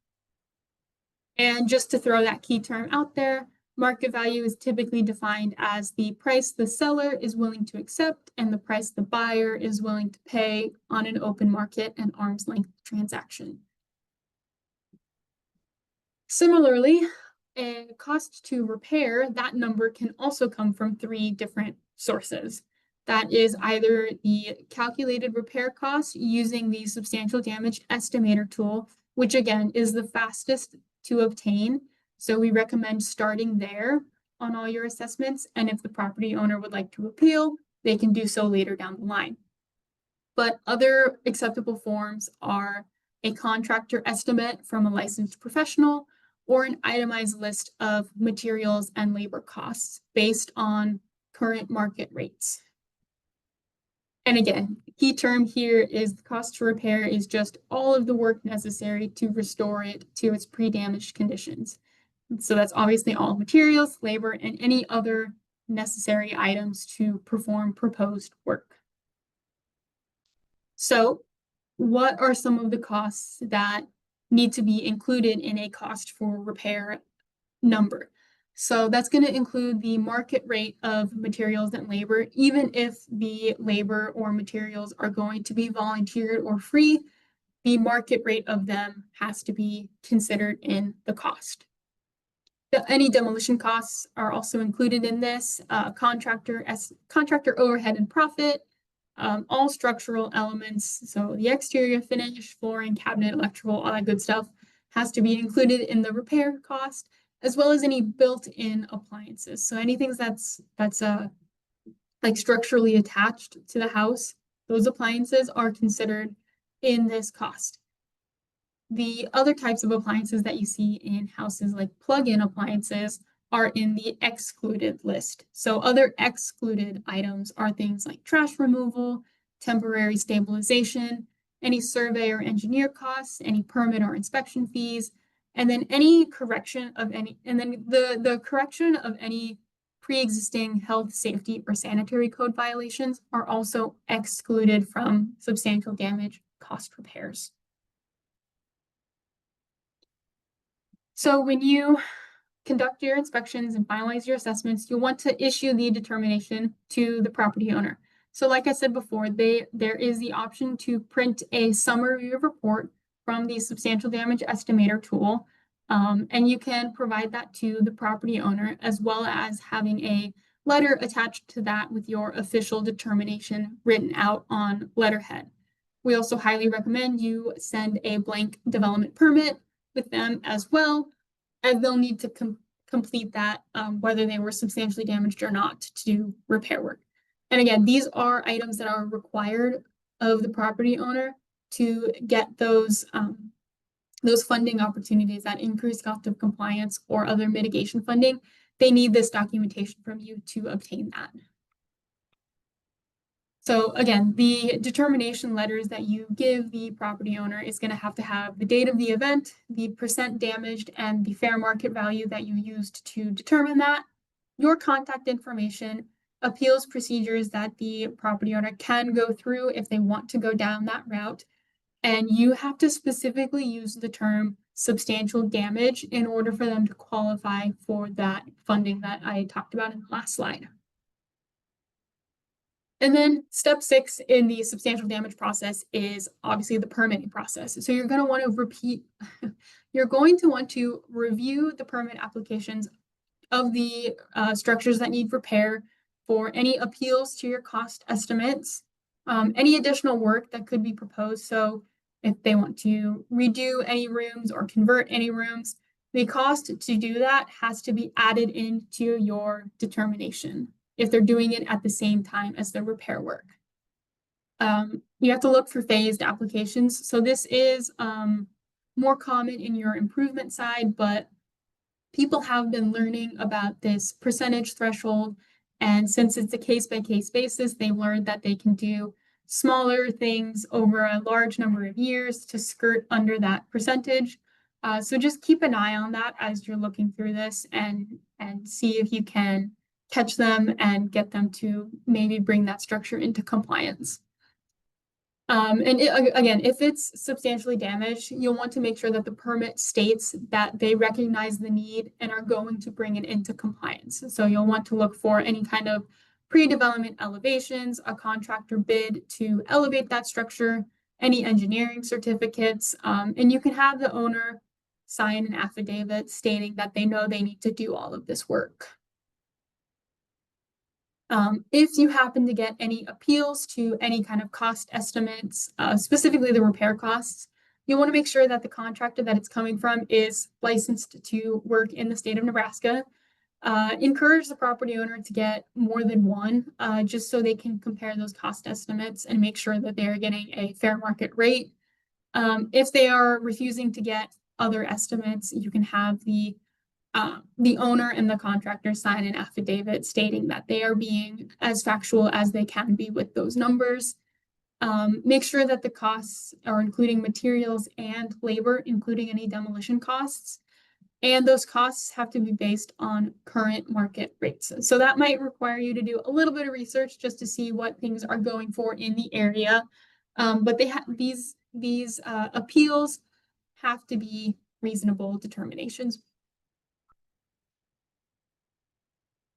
And just to throw that key term out there, market value is typically defined as the price the seller is willing to accept and the price the buyer is willing to pay on an open market and arm's length transaction. Similarly, a cost to repair, that number can also come from three different sources. That is either the calculated repair cost using the substantial damage estimator tool, which again is the fastest to obtain. So we recommend starting there on all your assessments. And if the property owner would like to appeal, they can do so later down the line. But other acceptable forms are a contractor estimate from a licensed professional or an itemized list of materials and labor costs based on current market rates. And again, key term here is the cost to repair is just all of the work necessary to restore it to its pre-damaged conditions. So that's obviously all materials, labor, and any other necessary items to perform proposed work. So what are some of the costs that need to be included in a cost for repair number? So that's going to include the market rate of materials and labor, even if the labor or materials are going to be volunteered or free, the market rate of them has to be considered in the cost. Any demolition costs are also included in this, contractor overhead and profit, all structural elements, so the exterior finish, flooring, cabinet, electrical, all that good stuff has to be included in the repair cost, as well as any built-in appliances. So anything that's like structurally attached to the house, those appliances are considered in this cost. The other types of appliances that you see in houses like plug-in appliances are in the excluded list. So other excluded items are things like trash removal, temporary stabilization, any survey or engineer costs, any permit or inspection fees, and then any correction of any, and then the correction of any pre-existing health, safety, or sanitary code violations are also excluded from substantial damage cost repairs. So when you conduct your inspections and finalize your assessments, you'll want to issue the determination to the property owner. So like I said before, there is the option to print a summary report from the substantial damage estimator tool. And you can provide that to the property owner, as well as having a letter attached to that with your official determination written out on letterhead. We also highly recommend you send a blank development permit with them as well, as they'll need to complete that, whether they were substantially damaged or not, to do repair work. And again, these are items that are required of the property owner to get those funding opportunities, that increased cost of compliance or other mitigation funding. They need this documentation from you to obtain that. So again, the determination letters that you give the property owner is going to have the date of the event, the percent damaged, and the fair market value that you used to determine that, your contact information, appeals procedures that the property owner can go through if they want to go down that route. And you have to specifically use the term substantial damage in order for them to qualify for that funding that I talked about in the last slide. And then step 6 in the substantial damage process is obviously the permitting process. So you're going to want to review the permit applications of the structures that need repair for any appeals to your cost estimates, any additional work that could be proposed. So if they want to redo any rooms or convert any rooms, the cost to do that has to be added into your determination if they're doing it at the same time as the repair work. You have to look for phased applications. So this is more common in your improvement side, but people have been learning about this percentage threshold. And since it's a case-by-case basis, they've learned that they can do smaller things over a large number of years to skirt under that percentage. So just keep an eye on that as you're looking through this and see if you can catch them and get them to maybe bring that structure into compliance. Again, if it's substantially damaged, you'll want to make sure that the permit states that they recognize the need and are going to bring it into compliance. So you'll want to look for any kind of pre-development elevations, a contractor bid to elevate that structure, any engineering certificates, and you can have the owner sign an affidavit stating that they know they need to do all of this work. If you happen to get any appeals to any kind of cost estimates, specifically the repair costs, you want to make sure that the contractor that it's coming from is licensed to work in the state of Nebraska. Encourage the property owner to get more than one, just so they can compare those cost estimates and make sure that they're getting a fair market rate. If they are refusing to get other estimates, you can have the owner and the contractor sign an affidavit stating that they are being as factual as they can be with those numbers. Make sure that the costs are including materials and labor, including any demolition costs. And those costs have to be based on current market rates. So that might require you to do a little bit of research just to see what things are going for in the area. But they have these appeals have to be reasonable determinations.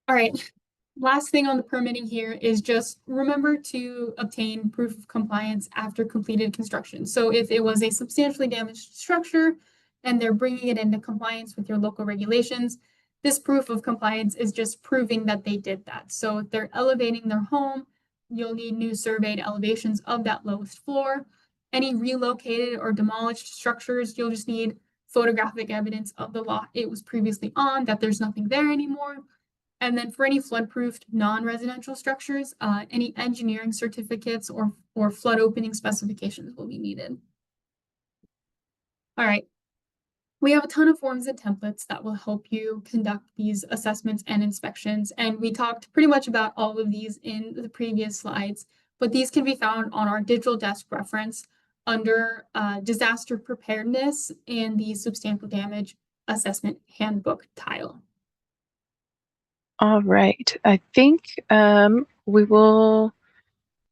All right, last thing on the permitting here is just remember to obtain proof of compliance after completed construction. So if it was a substantially damaged structure and they're bringing it into compliance with your local regulations, this proof of compliance is just proving that they did that. So if they're elevating their home, you'll need new surveyed elevations of that lowest floor. Any relocated or demolished structures, you'll just need photographic evidence of the lot it was previously on, that there's nothing there anymore. And then for any flood-proofed non-residential structures, any engineering certificates or flood opening specifications will be needed. All right. We have a ton of forms and templates that will help you conduct these assessments and inspections. And we talked pretty much about all of these in the previous slides, but these can be found on our digital desk reference under disaster preparedness and the substantial damage assessment handbook tile. All right, I think we will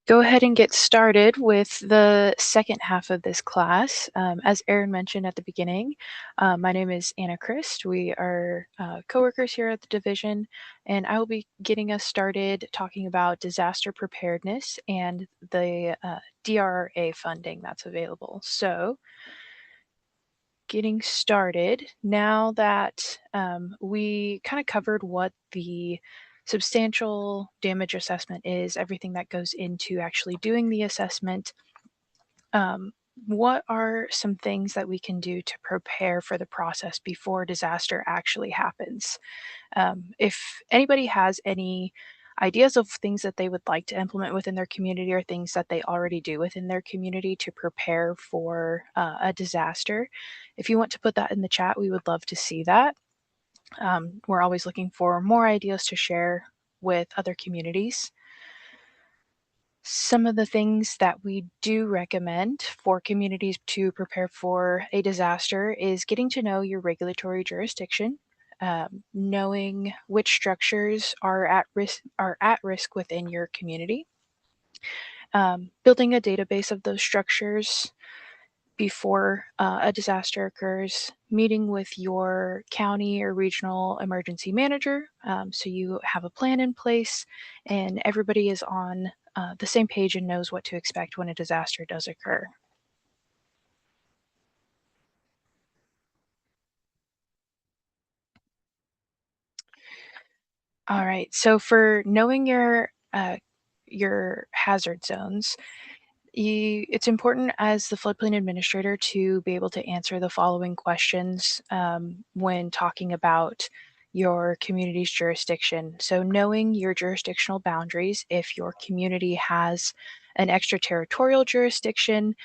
go ahead and get started with the second half of this class. As Erin mentioned at the beginning, my name is Anna Christ. We are coworkers here at the division, and I will be getting us started talking about disaster preparedness and the DRA funding that's available. So, getting started, now that we kind of covered what the substantial damage assessment is, everything that goes into actually doing the assessment, what are some things that we can do to prepare for the process before disaster actually happens? If anybody has any ideas of things that they would like to implement within their community or things that they already do within their community to prepare for a disaster, if you want to put that in the chat, we would love to see that. We're always looking for more ideas to share with other communities. Some of the things that we do recommend for communities to prepare for a disaster is getting to know your regulatory jurisdiction, knowing which structures are at risk within your community, building a database of those structures before a disaster occurs, meeting with your county or regional emergency manager so you have a plan in place and everybody is on the same page and knows what to expect when a disaster does occur. All right, so for knowing your hazard zones, it's important as the floodplain administrator to be able to answer the following questions when talking about your community's jurisdiction. So knowing your jurisdictional boundaries, if your community has an extraterritorial jurisdiction,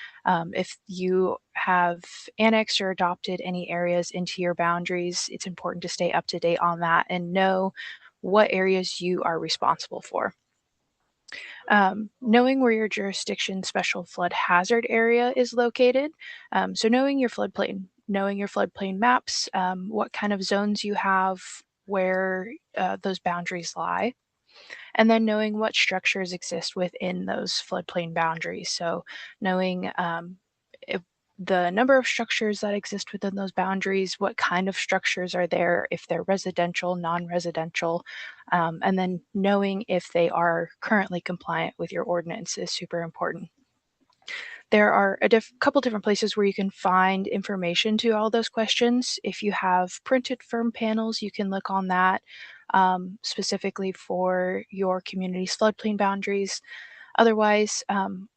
if you have annexed or adopted any areas into your boundaries, it's important to stay up to date on that and know what areas you are responsible for. Knowing where your jurisdiction special flood hazard area is located. So knowing your floodplain maps, what kind of zones you have, where those boundaries lie, and then knowing what structures exist within those floodplain boundaries. So knowing if the number of structures that exist within those boundaries, what kind of structures are there, if they're residential, non-residential, and then knowing if they are currently compliant with your ordinance is super important. There are a couple different places where you can find information to all those questions. If you have printed firm panels, you can look on that specifically for your community's floodplain boundaries. Otherwise,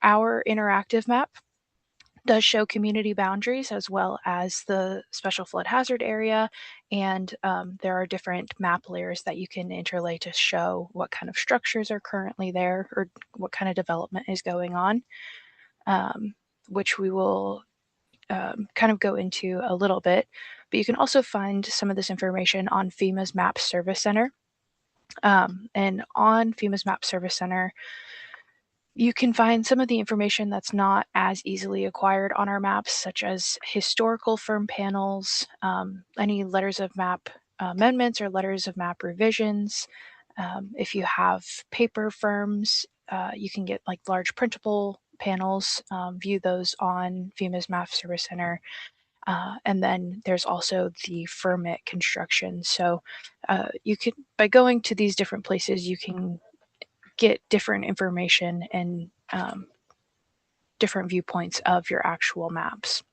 our interactive map does show community boundaries as well as the special flood hazard area. And there are different map layers that you can interlay to show what kind of structures are currently there or what kind of development is going on, which we will kind of go into a little bit. But you can also find some of this information on FEMA's Map Service Center. And on FEMA's Map Service Center, you can find some of the information that's not as easily acquired on our maps, such as historical firm panels, any letters of map amendments or letters of map revisions. If you have paper firms, you can get like large printable panels, view those on FEMA's Map Service Center. And then there's also the Fermit construction. So you could, by going to these different places, you can get different information and different viewpoints of your actual maps.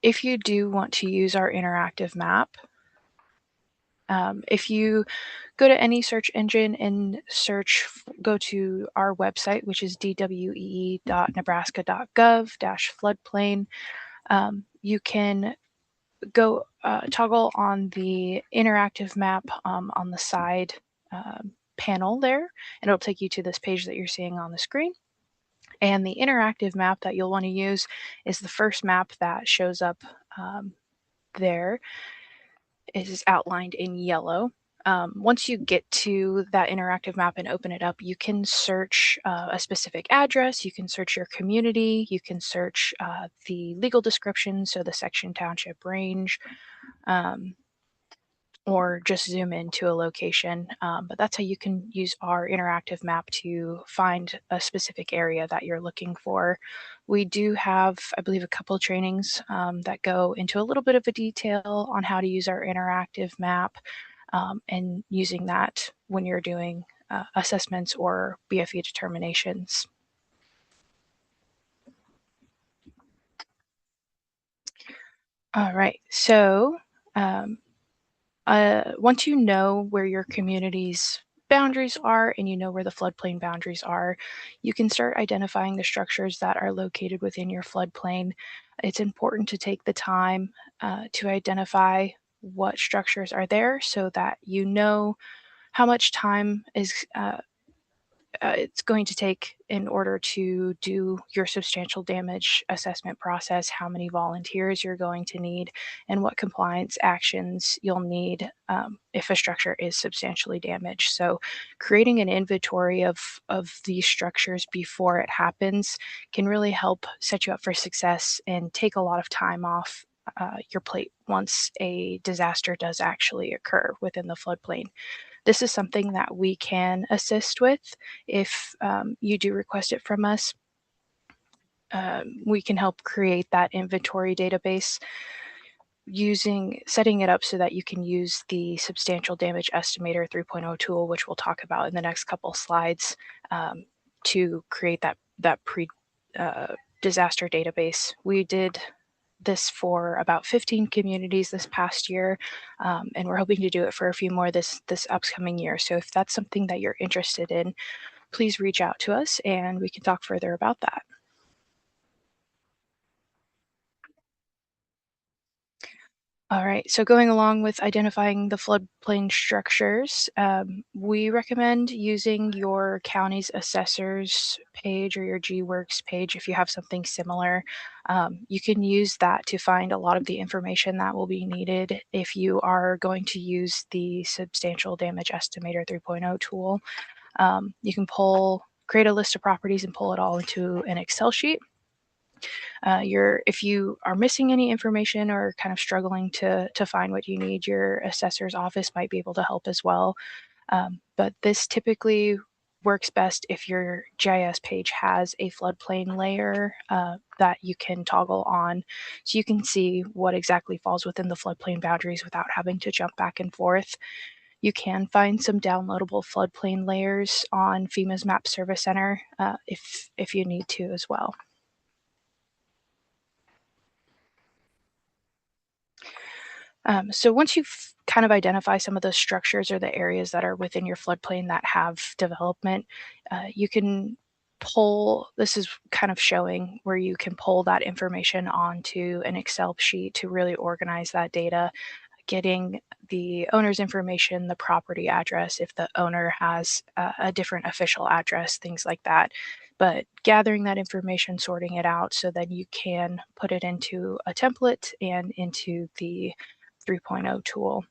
If you do want to use our interactive map, if you go to any search engine and go to our website, which is dwee.nebraska.gov/floodplain, you can go toggle on the interactive map on the side panel there, and it'll take you to this page that you're seeing on the screen. And the interactive map that you'll want to use is the first map that shows up there. It is outlined in yellow. Once you get to that interactive map and open it up, you can search a specific address, you can search your community, you can search the legal description, so the section, township, range, or just zoom into a location. But that's how you can use our interactive map to find a specific area that you're looking for. We do have, I believe, a couple of trainings that go into a little bit of a detail on how to use our interactive map and using that when you're doing assessments or BFE determinations. All right, so once you know where your community's boundaries are and you know where the floodplain boundaries are, you can start identifying the structures that are located within your floodplain. It's important to take the time to identify what structures are there so that you know how much time is it's going to take in order to do your substantial damage assessment process, how many volunteers you're going to need, and what compliance actions you'll need if a structure is substantially damaged. So creating an inventory of these structures before it happens can really help set you up for success and take a lot of time off your plate once a disaster does actually occur within the floodplain. This is something that we can assist with if you do request it from us. We can help create that inventory database setting it up so that you can use the substantial damage estimator 3.0 tool, which we'll talk about in the next couple slides, to create that pre disaster database. We did this for about 15 communities this past year, and we're hoping to do it for a few more this upcoming year. So if that's something that you're interested in, please reach out to us and we can talk further about that. All right, so going along with identifying the floodplain structures, we recommend using your county's assessors page or your GWorks page if you have something similar. You can use that to find a lot of the information that will be needed if you are going to use the Substantial Damage Estimator 3.0 tool. You can create a list of properties and pull it all into an Excel sheet. If you are missing any information or kind of struggling to find what you need, your assessor's office might be able to help as well. But this typically works best if your GIS page has a floodplain layer that you can toggle on, so you can see what exactly falls within the floodplain boundaries without having to jump back and forth. You can find some downloadable floodplain layers on FEMA's Map Service Center if you need to as well. So once you've kind of identify some of the structures or the areas that are within your floodplain that have development, you can this is kind of showing where you can pull that information onto an Excel sheet to really organize that data, getting the owner's information, the property address, if the owner has a different official address, things like that. But gathering that information, sorting it out so that you can put it into a template and into the 3.0 tool.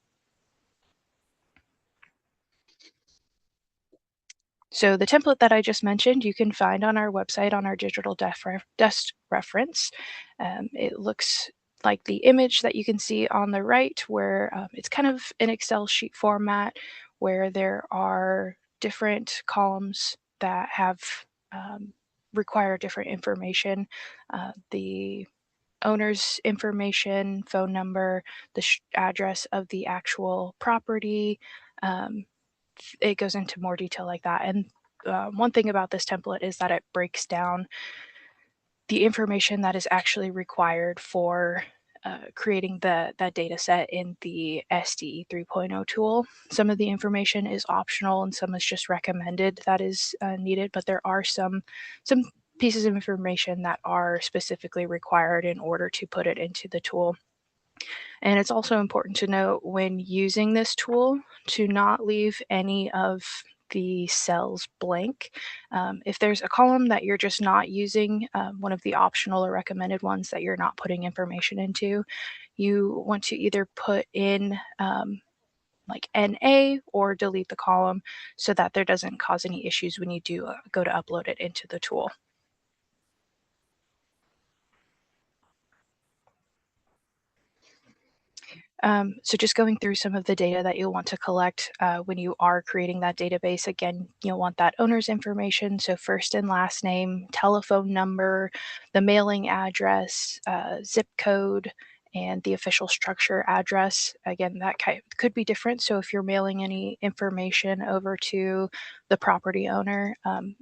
So the template that I just mentioned, you can find on our website on our digital desk reference. It looks like the image that you can see on the right, where it's kind of an Excel sheet format where there are different columns that have require different information. The owner's information, phone number, the address of the actual property. It goes into more detail like that. And one thing about this template is that it breaks down the information that is actually required for creating that data set in the SDE 3.0 tool. Some of the information is optional and some is just recommended that is needed, but there are some pieces of information that are specifically required in order to put it into the tool. And it's also important to note when using this tool to not leave any of the cells blank. If there's a column that you're just not using, one of the optional or recommended ones that you're not putting information into, you want to either put in like NA or delete the column so that there doesn't cause any issues when you do go to upload it into the tool. So just going through some of the data that you'll want to collect when you are creating that database. Again, you'll want that owner's information. So first and last name, telephone number, the mailing address, zip code, and the official structure address. Again, that could be different. So if you're mailing any information over to the property owner,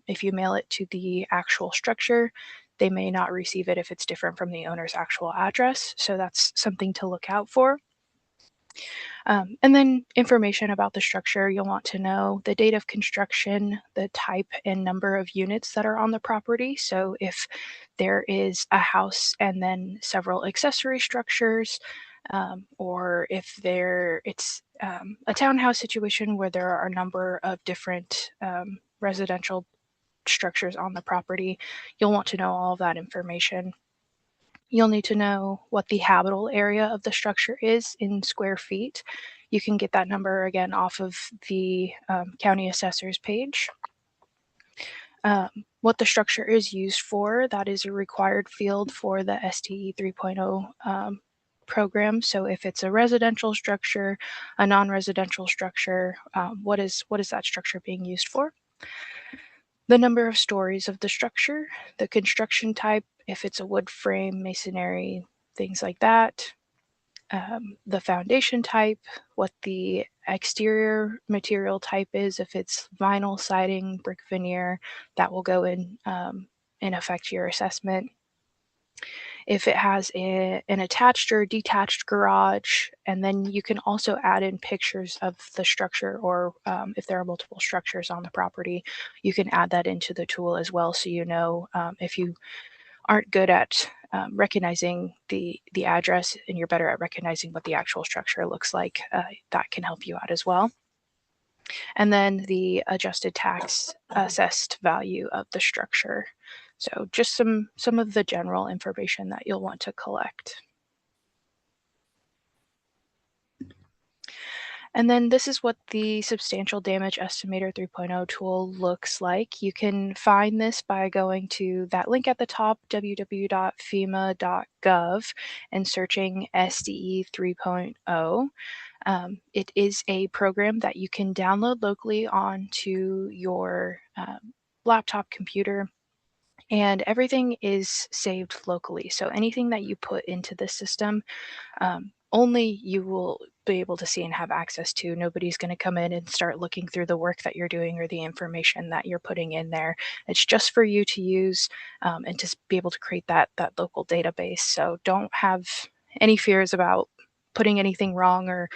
if you mail it to the actual structure, they may not receive it if it's different from the owner's actual address. So that's something to look out for. And then information about the structure, you'll want to know the date of construction, the type and number of units that are on the property. So if there is a house and then several accessory structures, or if it's a townhouse situation where there are a number of different residential structures on the property, you'll want to know all of that information. You'll need to know what the habitable area of the structure is in square feet. You can get that number again off of the county assessor's page. What the structure is used for, that is a required field for the STE 3.0 program. So if it's a residential structure, a non-residential structure, what is that structure being used for? The number of stories of the structure, the construction type, if it's a wood frame, masonry, things like that, the foundation type, what the exterior material type is, if it's vinyl siding, brick veneer, that will go in and affect your assessment. If it has an attached or detached garage, and then you can also add in pictures of the structure, or if there are multiple structures on the property, you can add that into the tool as well. So you know, if you aren't good at recognizing the address and you're better at recognizing what the actual structure looks like, that can help you out as well. And then the adjusted tax assessed value of the structure. So just some of the general information that you'll want to collect. And then this is what the Substantial Damage Estimator 3.0 tool looks like. You can find this by going to that link at the top, www.fema.gov, and searching SDE 3.0. It is a program that you can download locally onto your laptop computer, and everything is saved locally. So anything that you put into the system, only you will be able to see and have access to. Nobody's going to come in and start looking through the work that you're doing or the information that you're putting in there. It's just for you to use and to be able to create that local database. So don't have any fears about putting anything wrong or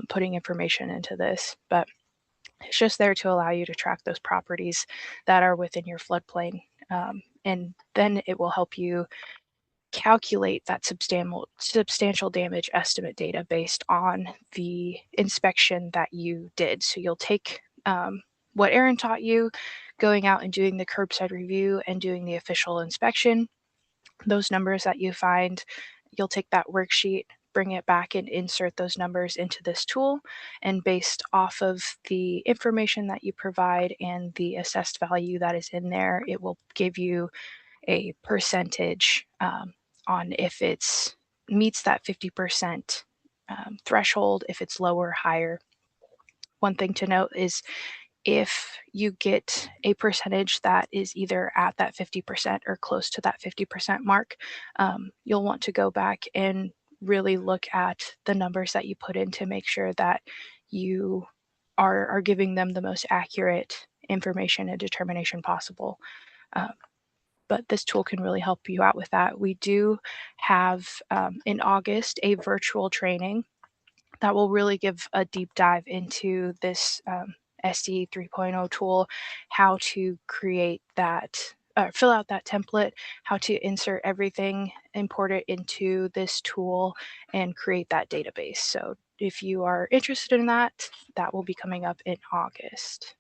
putting information into this, but it's just there to allow you to track those properties that are within your floodplain. And then it will help you calculate that substantial damage estimate data based on the inspection that you did. So you'll take what Aaron taught you, going out and doing the curbside review and doing the official inspection. Those numbers that you find, you'll take that worksheet, bring it back and insert those numbers into this tool. And based off of the information that you provide and the assessed value that is in there, it will give you a percentage on if it's meets that 50% threshold, if it's lower or higher. One thing to note is if you get a percentage that is either at that 50% or close to that 50% mark, you'll want to go back and really look at the numbers that you put in to make sure that you are giving them the most accurate information and determination possible. But this tool can really help you out with that. We do have in August a virtual training that will really give a deep dive into this SE 3.0 tool, how to create that, fill out that template, how to insert everything, import it into this tool, and create that database. So if you are interested in that, that will be coming up in August.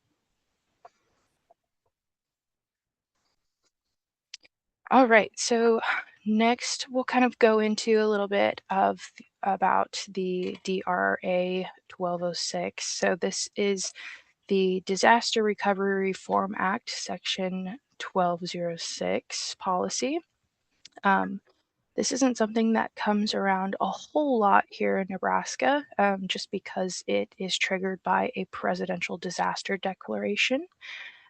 All right, so next we'll kind of go into a little bit of about the DRA 1206. So this is the Disaster Recovery Reform Act, Section 1206 policy. This isn't something that comes around a whole lot here in Nebraska, just because it is triggered by a presidential disaster declaration.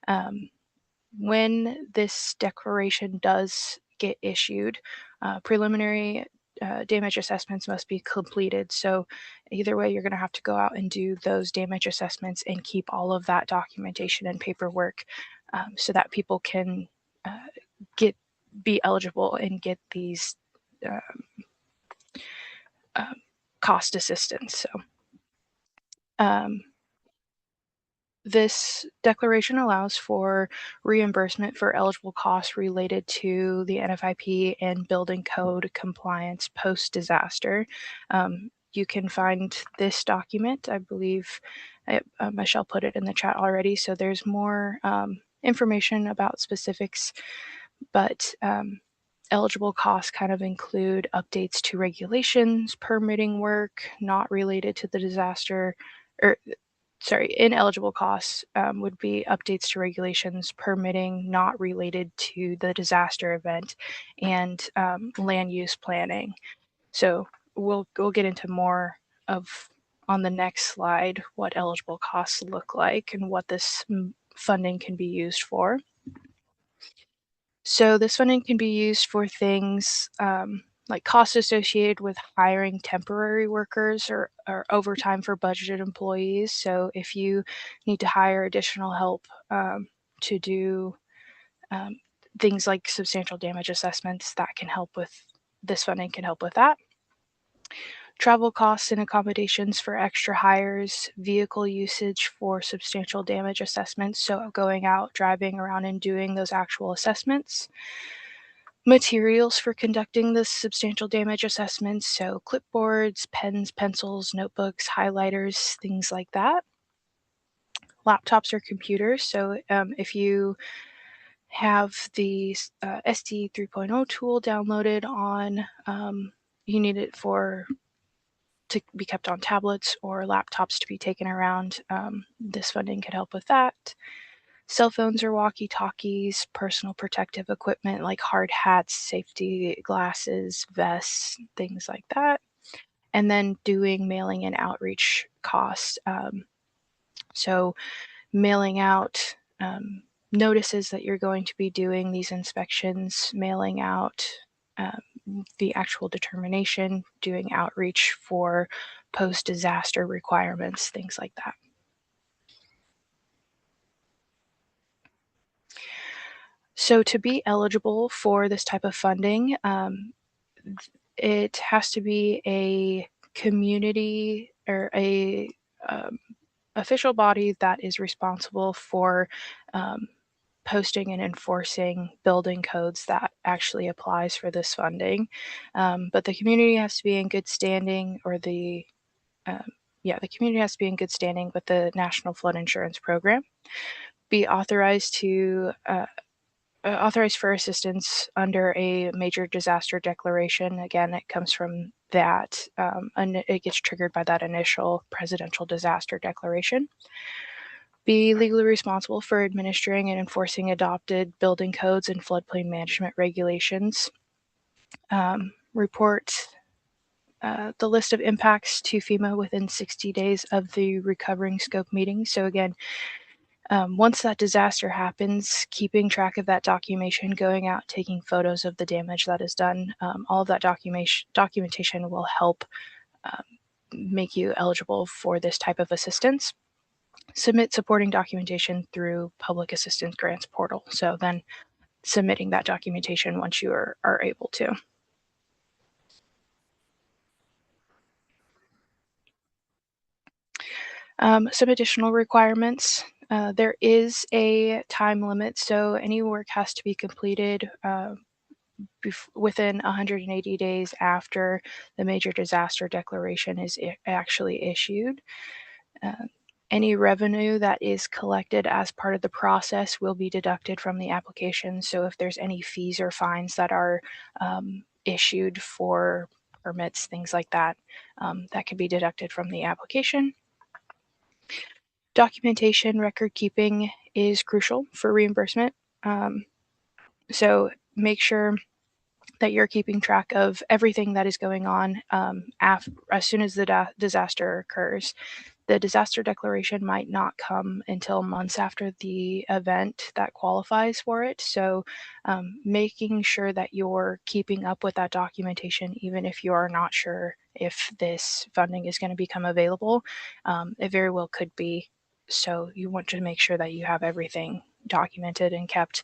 Um, when this declaration does get issued, preliminary damage assessments must be completed. So either way, you're going to have to go out and do those damage assessments and keep all of that documentation and paperwork, so that people can get be eligible and get these um, cost assistance. So um, this declaration allows for reimbursement for eligible costs related to the NFIP and building code compliance post-disaster. You can find this document, I believe Michelle put it in the chat already, so there's more information about specifics, but eligible costs kind of include updates to regulations, permitting work not related to the disaster, or ineligible costs would be updates to regulations, permitting not related to the disaster event, and land use planning. So we'll get into more of on the next slide what eligible costs look like and what this funding can be used for. So this funding can be used for things like costs associated with hiring temporary workers or overtime for budgeted employees. So if you need to hire additional help to do things like substantial damage assessments, that can help with this funding can help with that. Travel costs and accommodations for extra hires, vehicle usage for substantial damage assessments. So going out, driving around and doing those actual assessments. Materials for conducting the substantial damage assessments, so clipboards, pens, pencils, notebooks, highlighters, things like that. Laptops or computers, so if you have the SD 3.0 tool downloaded on, you need it to be kept on tablets or laptops to be taken around. This funding could help with that. Cell phones or walkie-talkies, personal protective equipment like hard hats, safety glasses, vests, things like that. And then doing mailing and outreach costs. So mailing out notices that you're going to be doing these inspections, mailing out the actual determination, doing outreach for post-disaster requirements, things like that. So to be eligible for this type of funding, it has to be a community or a official body that is responsible for posting and enforcing building codes that actually applies for this funding. But the community has to be in good standing, or the community has to be in good standing with the National Flood Insurance Program, be authorized for assistance under a major disaster declaration. Again, it comes from that, and it gets triggered by that initial presidential disaster declaration. Be legally responsible for administering and enforcing adopted building codes and floodplain management regulations. Report the list of impacts to FEMA within 60 days of the recovering scope meeting. So again, once that disaster happens, keeping track of that documentation, going out, taking photos of the damage that is done, all of that documentation will help make you eligible for this type of assistance. Submit supporting documentation through Public Assistance Grants portal. So then submitting that documentation once you are able to. Some additional requirements. There is a time limit, so any work has to be completed within 180 days after the major disaster declaration is actually issued. Any revenue that is collected as part of the process will be deducted from the application. So if there's any fees or fines that are issued for permits, things like that, that can be deducted from the application. Documentation record keeping is crucial for reimbursement. So make sure that you're keeping track of everything that is going on as soon as the disaster occurs. The disaster declaration might not come until months after the event that qualifies for it. So making sure that you're keeping up with that documentation, even if you are not sure if this funding is going to become available, it very well could be. So you want to make sure that you have everything documented and kept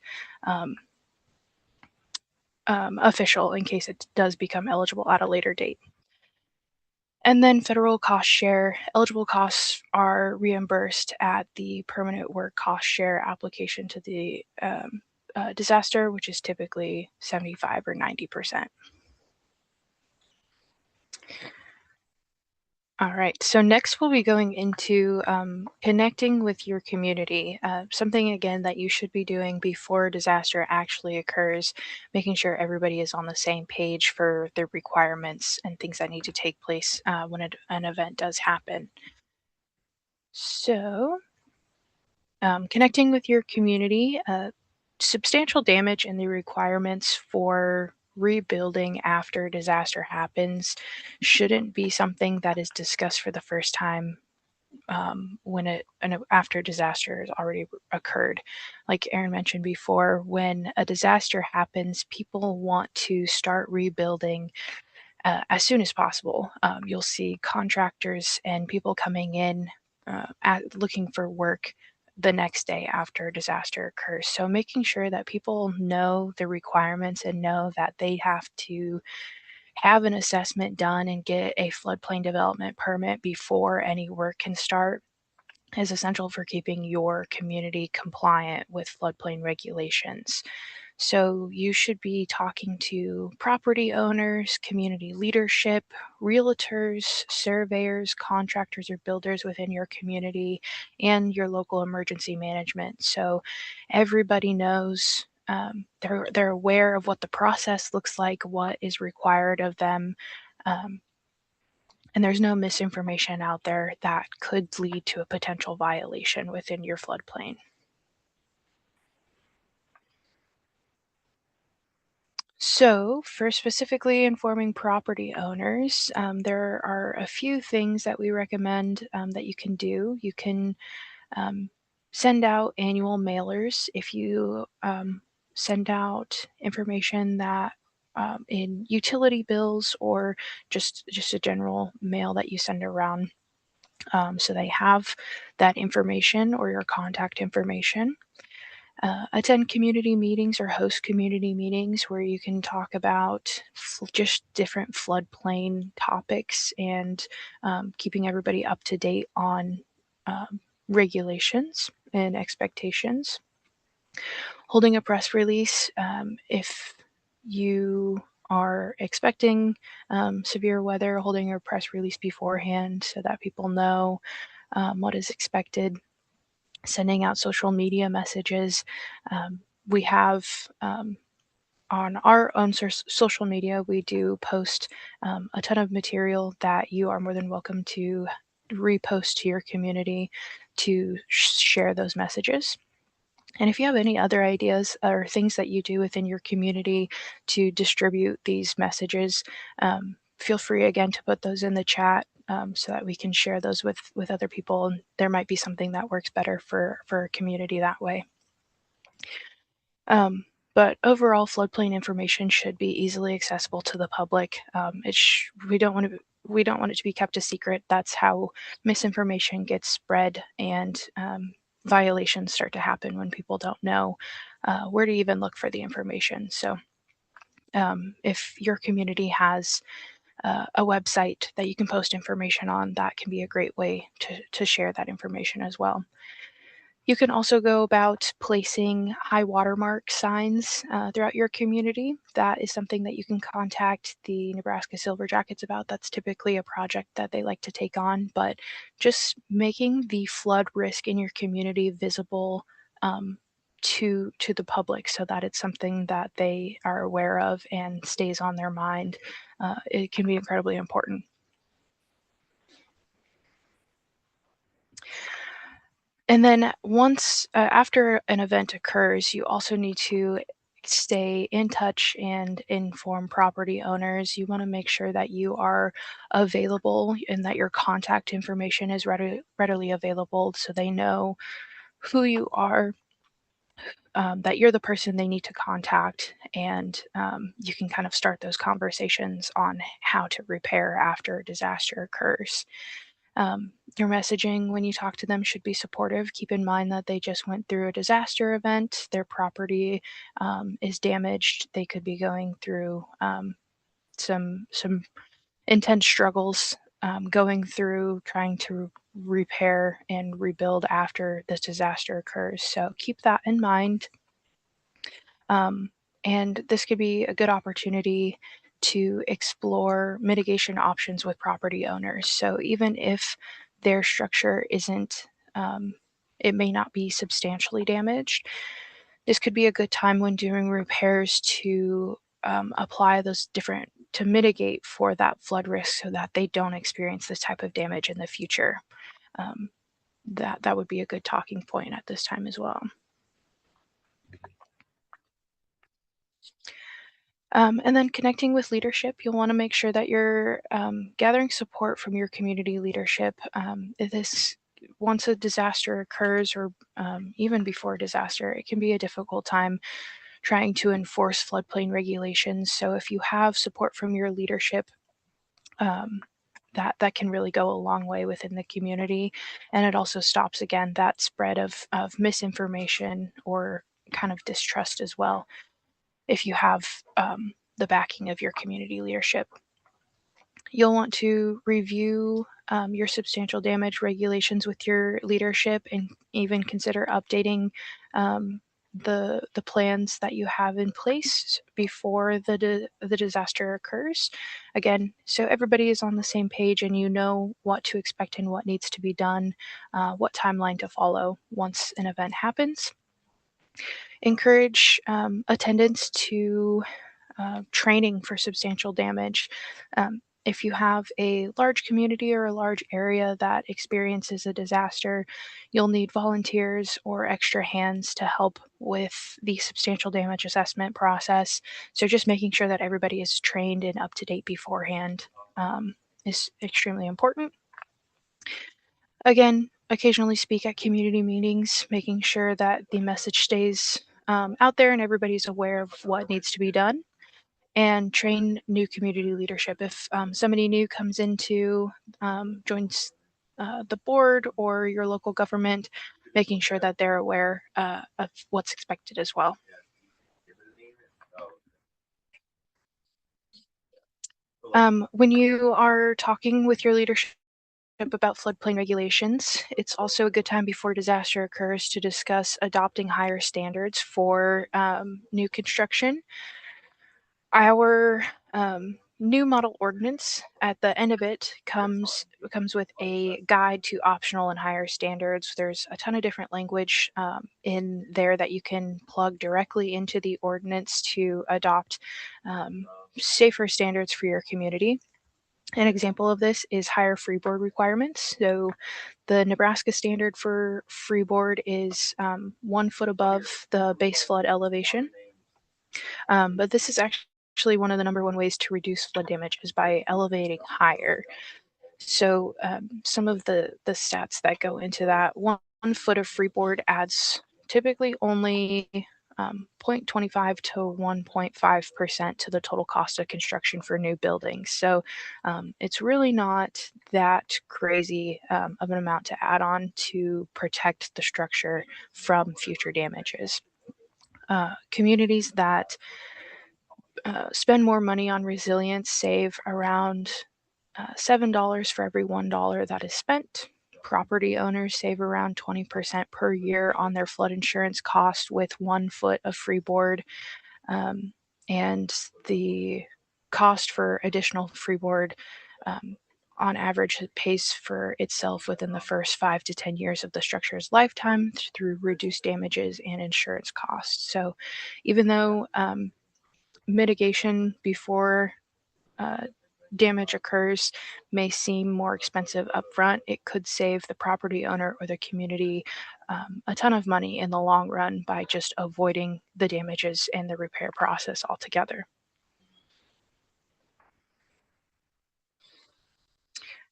official in case it does become eligible at a later date. And then federal cost share. Eligible costs are reimbursed at the permanent work cost share application to the disaster, which is typically 75 or 90%. All right, so next we'll be going into connecting with your community, something again that you should be doing before disaster actually occurs, making sure everybody is on the same page for the requirements and things that need to take place when an event does happen. So connecting with your community, substantial damage and the requirements for rebuilding after disaster happens shouldn't be something that is discussed for the first time after disaster has already occurred. Like Aaron mentioned before, when a disaster happens, people want to start rebuilding as soon as possible. You'll see contractors and people coming in looking for work the next day after a disaster occurs. So making sure that people know the requirements and know that they have to have an assessment done and get a floodplain development permit before any work can start is essential for keeping your community compliant with floodplain regulations. So you should be talking to property owners, community leadership, realtors, surveyors, contractors, or builders within your community, and your local emergency management. So everybody knows they're aware of what the process looks like, what is required of them. And there's no misinformation out there that could lead to a potential violation within your floodplain. So, for specifically informing property owners, there are a few things that we recommend that you can do. You can send out annual mailers. If you send out information that in utility bills or just a general mail that you send around, so they have that information or your contact information. Attend community meetings or host community meetings where you can talk about just different floodplain topics and keeping everybody up to date on regulations and expectations. Holding a press release if you are expecting severe weather, holding a press release beforehand so that people know what is expected, sending out social media messages. We have on our own social media, we do post a ton of material that you are more than welcome to repost to your community to share those messages. And if you have any other ideas or things that you do within your community to distribute these messages, feel free again to put those in the chat so that we can share those with other people. And there might be something that works better for a community that way. But overall, floodplain information should be easily accessible to the public. We don't want it to be kept a secret. That's how misinformation gets spread and violations start to happen when people don't know where to even look for the information. So if your community has a website that you can post information on, that can be a great way to share that information as well. You can also go about placing high watermark signs throughout your community. That is something that you can contact the Nebraska Silver Jackets about. That's typically a project that they like to take on, but just making the flood risk in your community visible to the public so that it's something that they are aware of and stays on their mind. It can be incredibly important. And then once after an event occurs, you also need to stay in touch and inform property owners. You want to make sure that you are available and that your contact information is readily available so they know who you are, that you're the person they need to contact, and you can kind of start those conversations on how to repair after a disaster occurs. Your messaging when you talk to them should be supportive. Keep in mind that they just went through a disaster event, their property is damaged, they could be going through some intense struggles, going through trying to repair and rebuild after this disaster occurs. So keep that in mind. Um, and this could be a good opportunity to explore mitigation options with property owners. So even if their structure isn't, it may not be substantially damaged, this could be a good time when doing repairs to apply those different to mitigate for that flood risk so that they don't experience this type of damage in the future. Um, that would be a good talking point at this time as well. And then connecting with leadership, you'll want to make sure that you're gathering support from your community leadership. If this once a disaster occurs, or even before a disaster, it can be a difficult time trying to enforce floodplain regulations. So if you have support from your leadership, that can really go a long way within the community, and it also stops again that spread of misinformation or kind of distrust as well if you have the backing of your community leadership. You'll want to review your substantial damage regulations with your leadership and even consider updating the plans that you have in place before the disaster occurs. Again, so everybody is on the same page and you know what to expect and what needs to be done, what timeline to follow once an event happens. Encourage attendance to training for substantial damage. If you have a large community or a large area that experiences a disaster, you'll need volunteers or extra hands to help with the substantial damage assessment process. So just making sure that everybody is trained and up to date beforehand is extremely important. Again, occasionally speak at community meetings, making sure that the message stays out there and everybody's aware of what needs to be done, and train new community leadership. If somebody new comes into, joins the board or your local government, making sure that they're aware of what's expected as well. When you are talking with your leadership about floodplain regulations, it's also a good time before disaster occurs to discuss adopting higher standards for new construction. Our new model ordinance at the end of it comes with a guide to optional and higher standards. There's a ton of different language in there that you can plug directly into the ordinance to adopt safer standards for your community. An example of this is higher freeboard requirements. So the Nebraska standard for freeboard is 1 foot above the base flood elevation. But this is actually one of the number one ways to reduce flood damage is by elevating higher. So some of the stats that go into that: 1 foot of freeboard adds typically only 0.25 to 1.5% to the total cost of construction for new buildings. So it's really not that crazy of an amount to add on to protect the structure from future damages. Communities that spend more money on resilience save around $7 for every $1 that is spent. Property owners save around 20% per year on their flood insurance cost with 1 foot of freeboard. And the cost for additional freeboard, on average, it pays for itself within the first 5 to 10 years of the structure's lifetime through reduced damages and insurance costs. So even though mitigation before damage occurs may seem more expensive upfront, it could save the property owner or the community a ton of money in the long run by just avoiding the damages and the repair process altogether.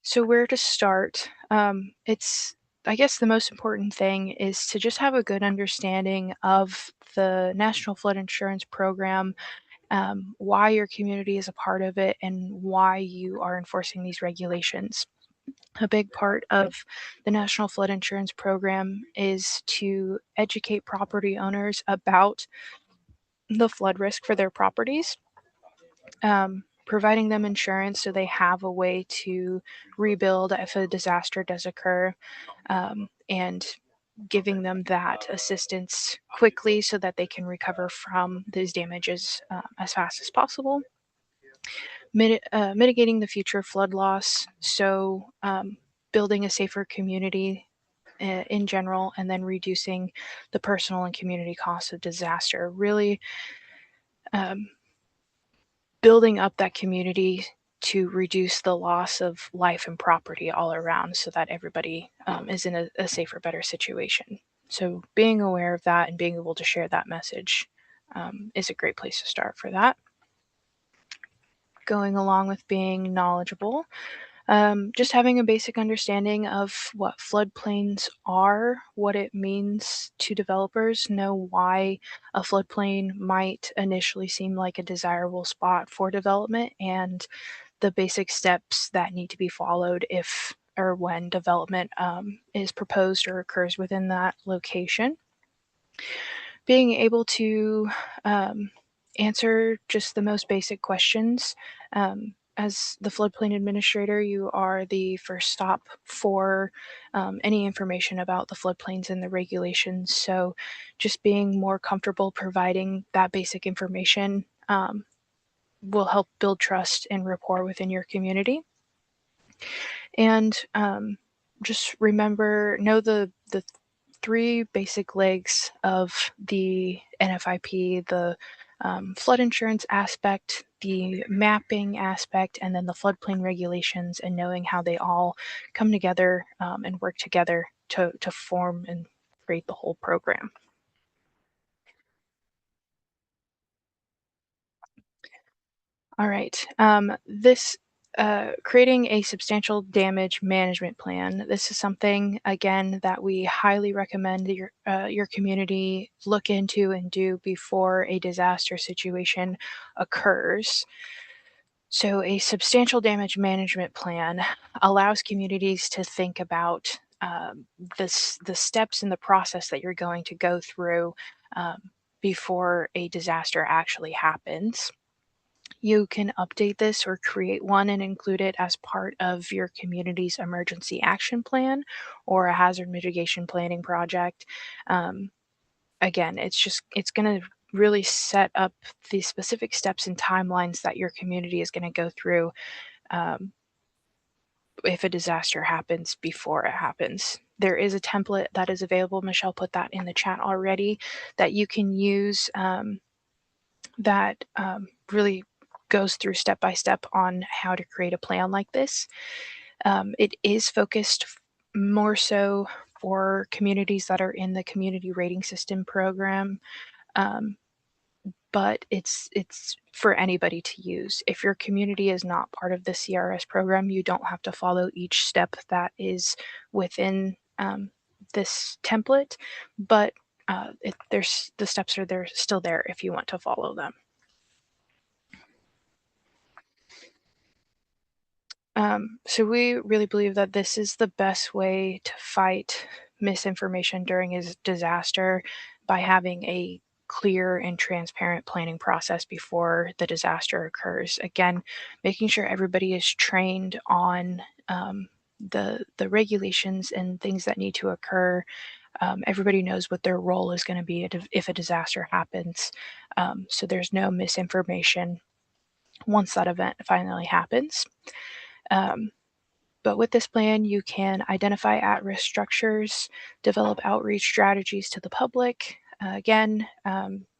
So where to start? I guess the most important thing is to just have a good understanding of the National Flood Insurance Program, why your community is a part of it, and why you are enforcing these regulations. A big part of the National Flood Insurance Program is to educate property owners about the flood risk for their properties, providing them insurance so they have a way to rebuild if a disaster does occur, and giving them that assistance quickly so that they can recover from those damages as fast as possible. Mitigating the future flood loss, so building a safer community in general, and then reducing the personal and community costs of disaster. Really um, building up that community to reduce the loss of life and property all around so that everybody is in a safer, better situation. So, being aware of that and being able to share that message is a great place to start for that. Going along with being knowledgeable, just having a basic understanding of what floodplains are, what it means to developers, know why a floodplain might initially seem like a desirable spot for development, and the basic steps that need to be followed if or when development is proposed or occurs within that location. Being able to answer just the most basic questions. As the floodplain administrator, you are the first stop for any information about the floodplains and the regulations. So, just being more comfortable providing that basic information will help build trust and rapport within your community. And just remember, know the three basic legs of the NFIP: the flood insurance aspect, the mapping aspect, and then the floodplain regulations, and knowing how they all come together and work together to form and create the whole program. All right. This creating a substantial damage management plan. This is something again that we highly recommend that your community look into and do before a disaster situation occurs. So, a substantial damage management plan allows communities to think about the steps in the process that you're going to go through before a disaster actually happens. You can update this or create one and include it as part of your community's emergency action plan or a hazard mitigation planning project. Um, Again, it's going to really set up the specific steps and timelines that your community is going to go through um, if a disaster happens before it happens. There is a template that is available. Michelle put that in the chat already that you can use. That really goes through step by step on how to create a plan like this. It is focused more so for communities that are in the community rating system program, um, but it's for anybody to use. If your community is not part of the CRS program, you don't have to follow each step that is within this template, but there's the steps are there still there if you want to follow them. So we really believe that this is the best way to fight misinformation during a disaster by having a clear and transparent planning process before the disaster occurs. Again, making sure everybody is trained on the regulations and things that need to occur. Everybody knows what their role is going to be if a disaster happens. So there's no misinformation once that event finally happens. Um, but with this plan, you can identify at risk structures, develop outreach strategies to the public, again,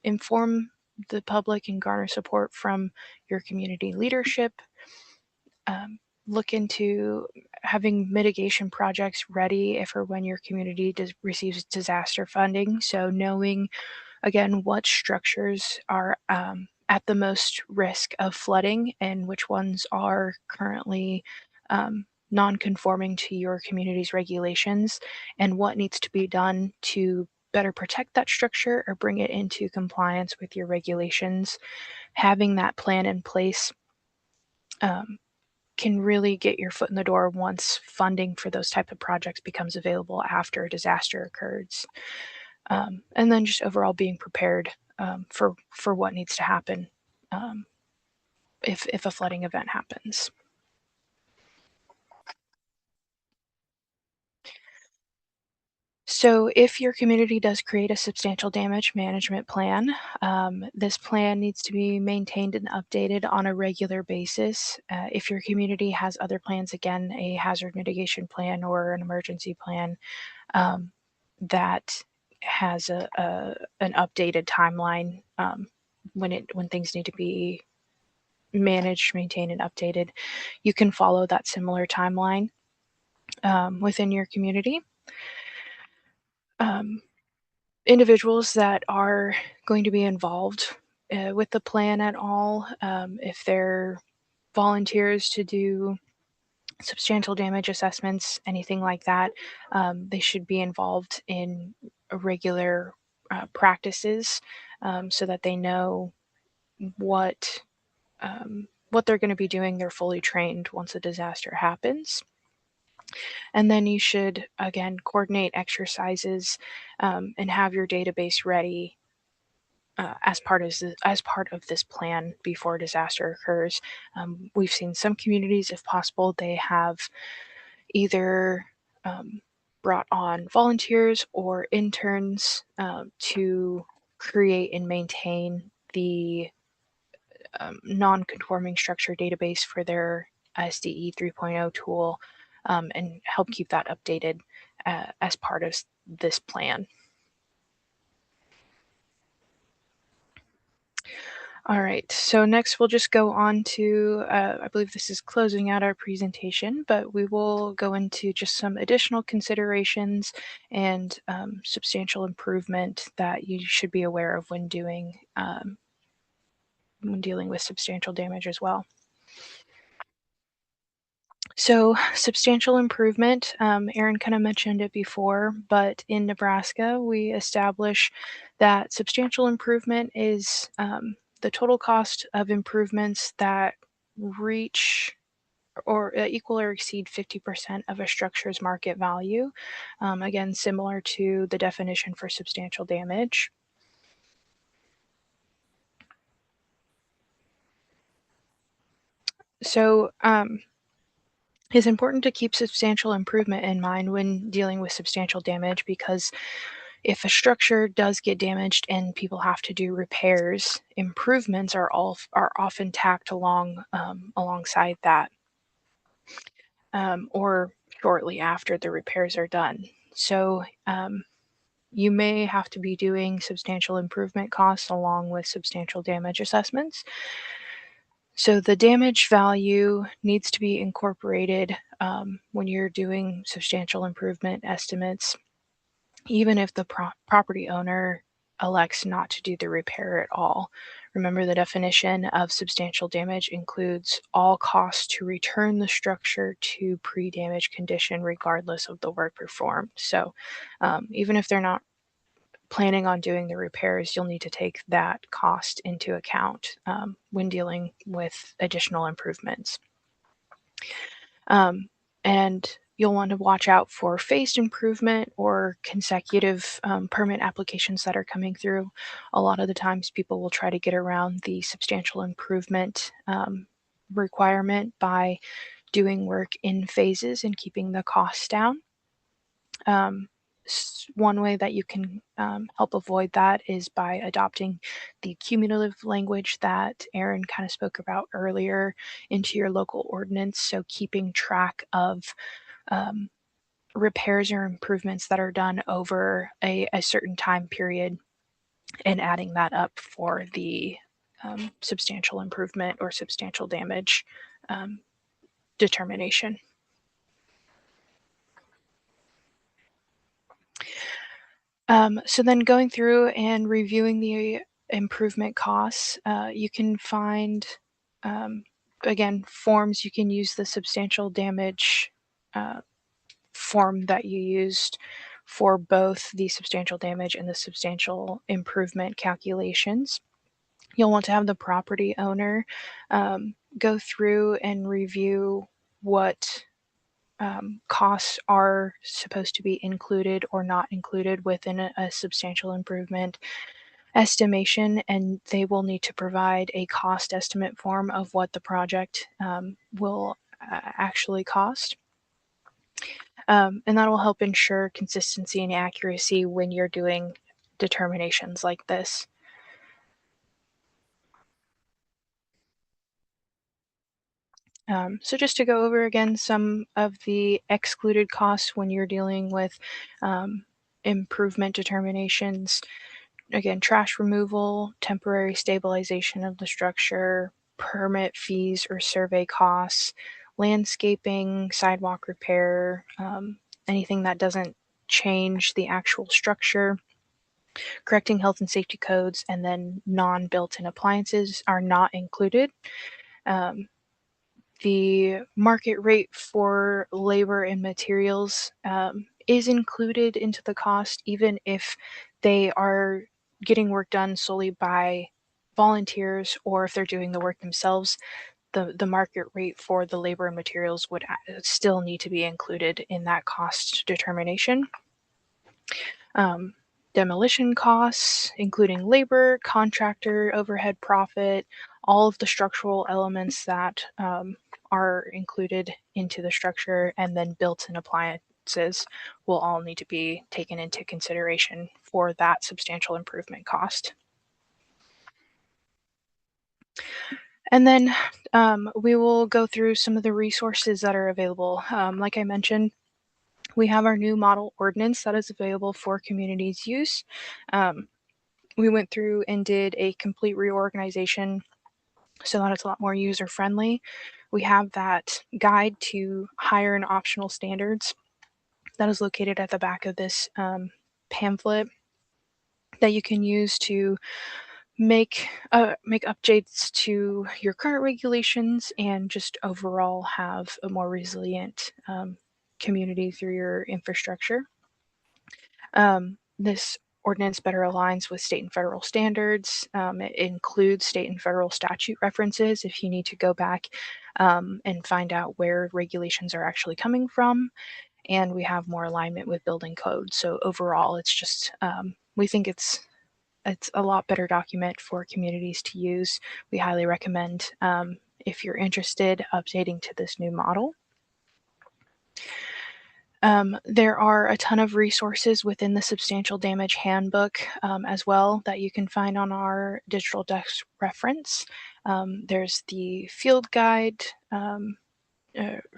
inform the public and garner support from your community leadership, look into having mitigation projects ready if or when your community receives disaster funding. So knowing, again, what structures are at the most risk of flooding and which ones are currently non-conforming to your community's regulations, and what needs to be done to better protect that structure or bring it into compliance with your regulations. Having that plan in place can really get your foot in the door once funding for those type of projects becomes available after a disaster occurs. And then just overall being prepared for what needs to happen um, if a flooding event happens. So if your community does create a substantial damage management plan, this plan needs to be maintained and updated on a regular basis. If your community has other plans, again, a hazard mitigation plan or an emergency plan um, that has an updated timeline when things need to be managed, maintained, and updated, you can follow that similar timeline within your community. Um, Individuals that are going to be involved with the plan at all, if they're volunteers to do substantial damage assessments, anything like that, they should be involved in regular practices so that they know what what they're going to be doing. They're fully trained once a disaster happens. And then you should, again, coordinate exercises and have your database ready as part of this plan before disaster occurs. We've seen some communities, if possible, they have either um, brought on volunteers or interns to create and maintain the non-conforming structure database for their SDE 3.0 tool and help keep that updated as part of this plan. All right, so next we'll just go on to, I believe this is closing out our presentation, but we will go into just some additional considerations and substantial improvement that you should be aware of when dealing with substantial damage as well. So substantial improvement, Aaron kind of mentioned it before, but in Nebraska, we establish that substantial improvement is the total cost of improvements that reach or equal or exceed 50% of a structure's market value. Again, similar to the definition for substantial damage. So it's important to keep substantial improvement in mind when dealing with substantial damage, because if a structure does get damaged and people have to do repairs, improvements are often tacked alongside that, or shortly after the repairs are done. So you may have to be doing substantial improvement costs along with substantial damage assessments. So the damage value needs to be incorporated when you're doing substantial improvement estimates, even if the property owner elects not to do the repair at all. Remember, the definition of substantial damage includes all costs to return the structure to pre-damage condition, regardless of the work performed. So even if they're not planning on doing the repairs, you'll need to take that cost into account when dealing with additional improvements. And you'll want to watch out for phased improvement or consecutive permit applications that are coming through. A lot of the times people will try to get around the substantial improvement requirement by doing work in phases and keeping the costs down. One way that you can help avoid that is by adopting the cumulative language that Aaron kind of spoke about earlier into your local ordinance. So keeping track of um, repairs or improvements that are done over a certain time period and adding that up for the substantial improvement or substantial damage determination. So then going through and reviewing the improvement costs, you can find, again, forms. You can use the substantial damage form that you used for both the substantial damage and the substantial improvement calculations. You'll want to have the property owner go through and review what costs are supposed to be included or not included within a substantial improvement estimation, and they will need to provide a cost estimate form of what the project will actually cost. And that will help ensure consistency and accuracy when you're doing determinations like this. So just to go over again some of the excluded costs when you're dealing with improvement determinations. Again, trash removal, temporary stabilization of the structure, permit fees or survey costs, landscaping, sidewalk repair, anything that doesn't change the actual structure, correcting health and safety codes, and then non-built-in appliances are not included. The market rate for labor and materials is included into the cost, even if they are getting work done solely by volunteers or if they're doing the work themselves. The market rate for the labor and materials would still need to be included in that cost determination. Demolition costs, including labor, contractor, overhead profit, all of the structural elements that are included into the structure, and then built-in appliances will all need to be taken into consideration for that substantial improvement cost. And then we will go through some of the resources that are available. Like I mentioned, we have our new model ordinance that is available for communities' use. We went through and did a complete reorganization so that it's a lot more user friendly. We have that guide to higher and optional standards that is located at the back of this pamphlet that you can use to make updates to your current regulations and just overall have a more resilient community through your infrastructure. This ordinance better aligns with state and federal standards. It includes state and federal statute references if you need to go back and find out where regulations are actually coming from. And we have more alignment with building code. So overall, it's just, we think it's a lot better document for communities to use. We highly recommend, if you're interested, updating to this new model. There are a ton of resources within the substantial damage handbook as well that you can find on our digital desk reference. There's the field guide,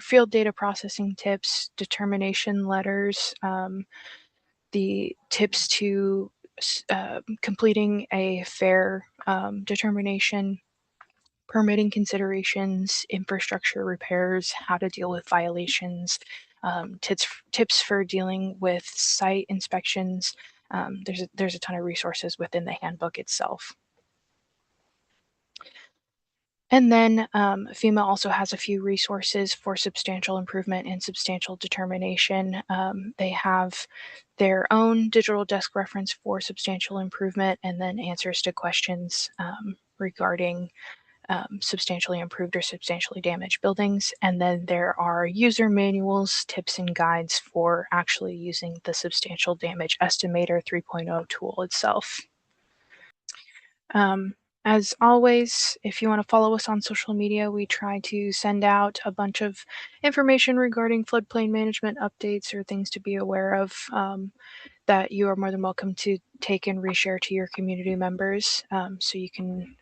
field data processing tips, determination letters, the tips to completing a fair determination, permitting considerations, infrastructure repairs, how to deal with violations, tips for dealing with site inspections. There's a ton of resources within the handbook itself. And then FEMA also has a few resources for substantial improvement and substantial determination. They have their own digital desk reference for substantial improvement and then answers to questions regarding substantially improved or substantially damaged buildings. And then there are user manuals, tips, and guides for actually using the substantial damage estimator 3.0 tool itself. As always, if you want to follow us on social media, we try to send out a bunch of information regarding floodplain management updates or things to be aware of that you are more than welcome to take and reshare to your community members. So you can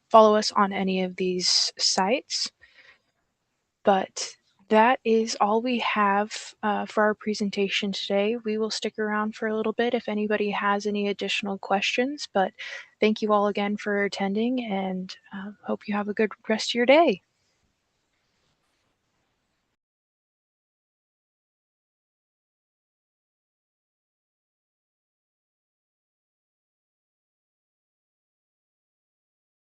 follow us on any of these sites. But that is all we have for our presentation today. We will stick around for a little bit if anybody has any additional questions, but thank you all again for attending and hope you have a good rest of your day.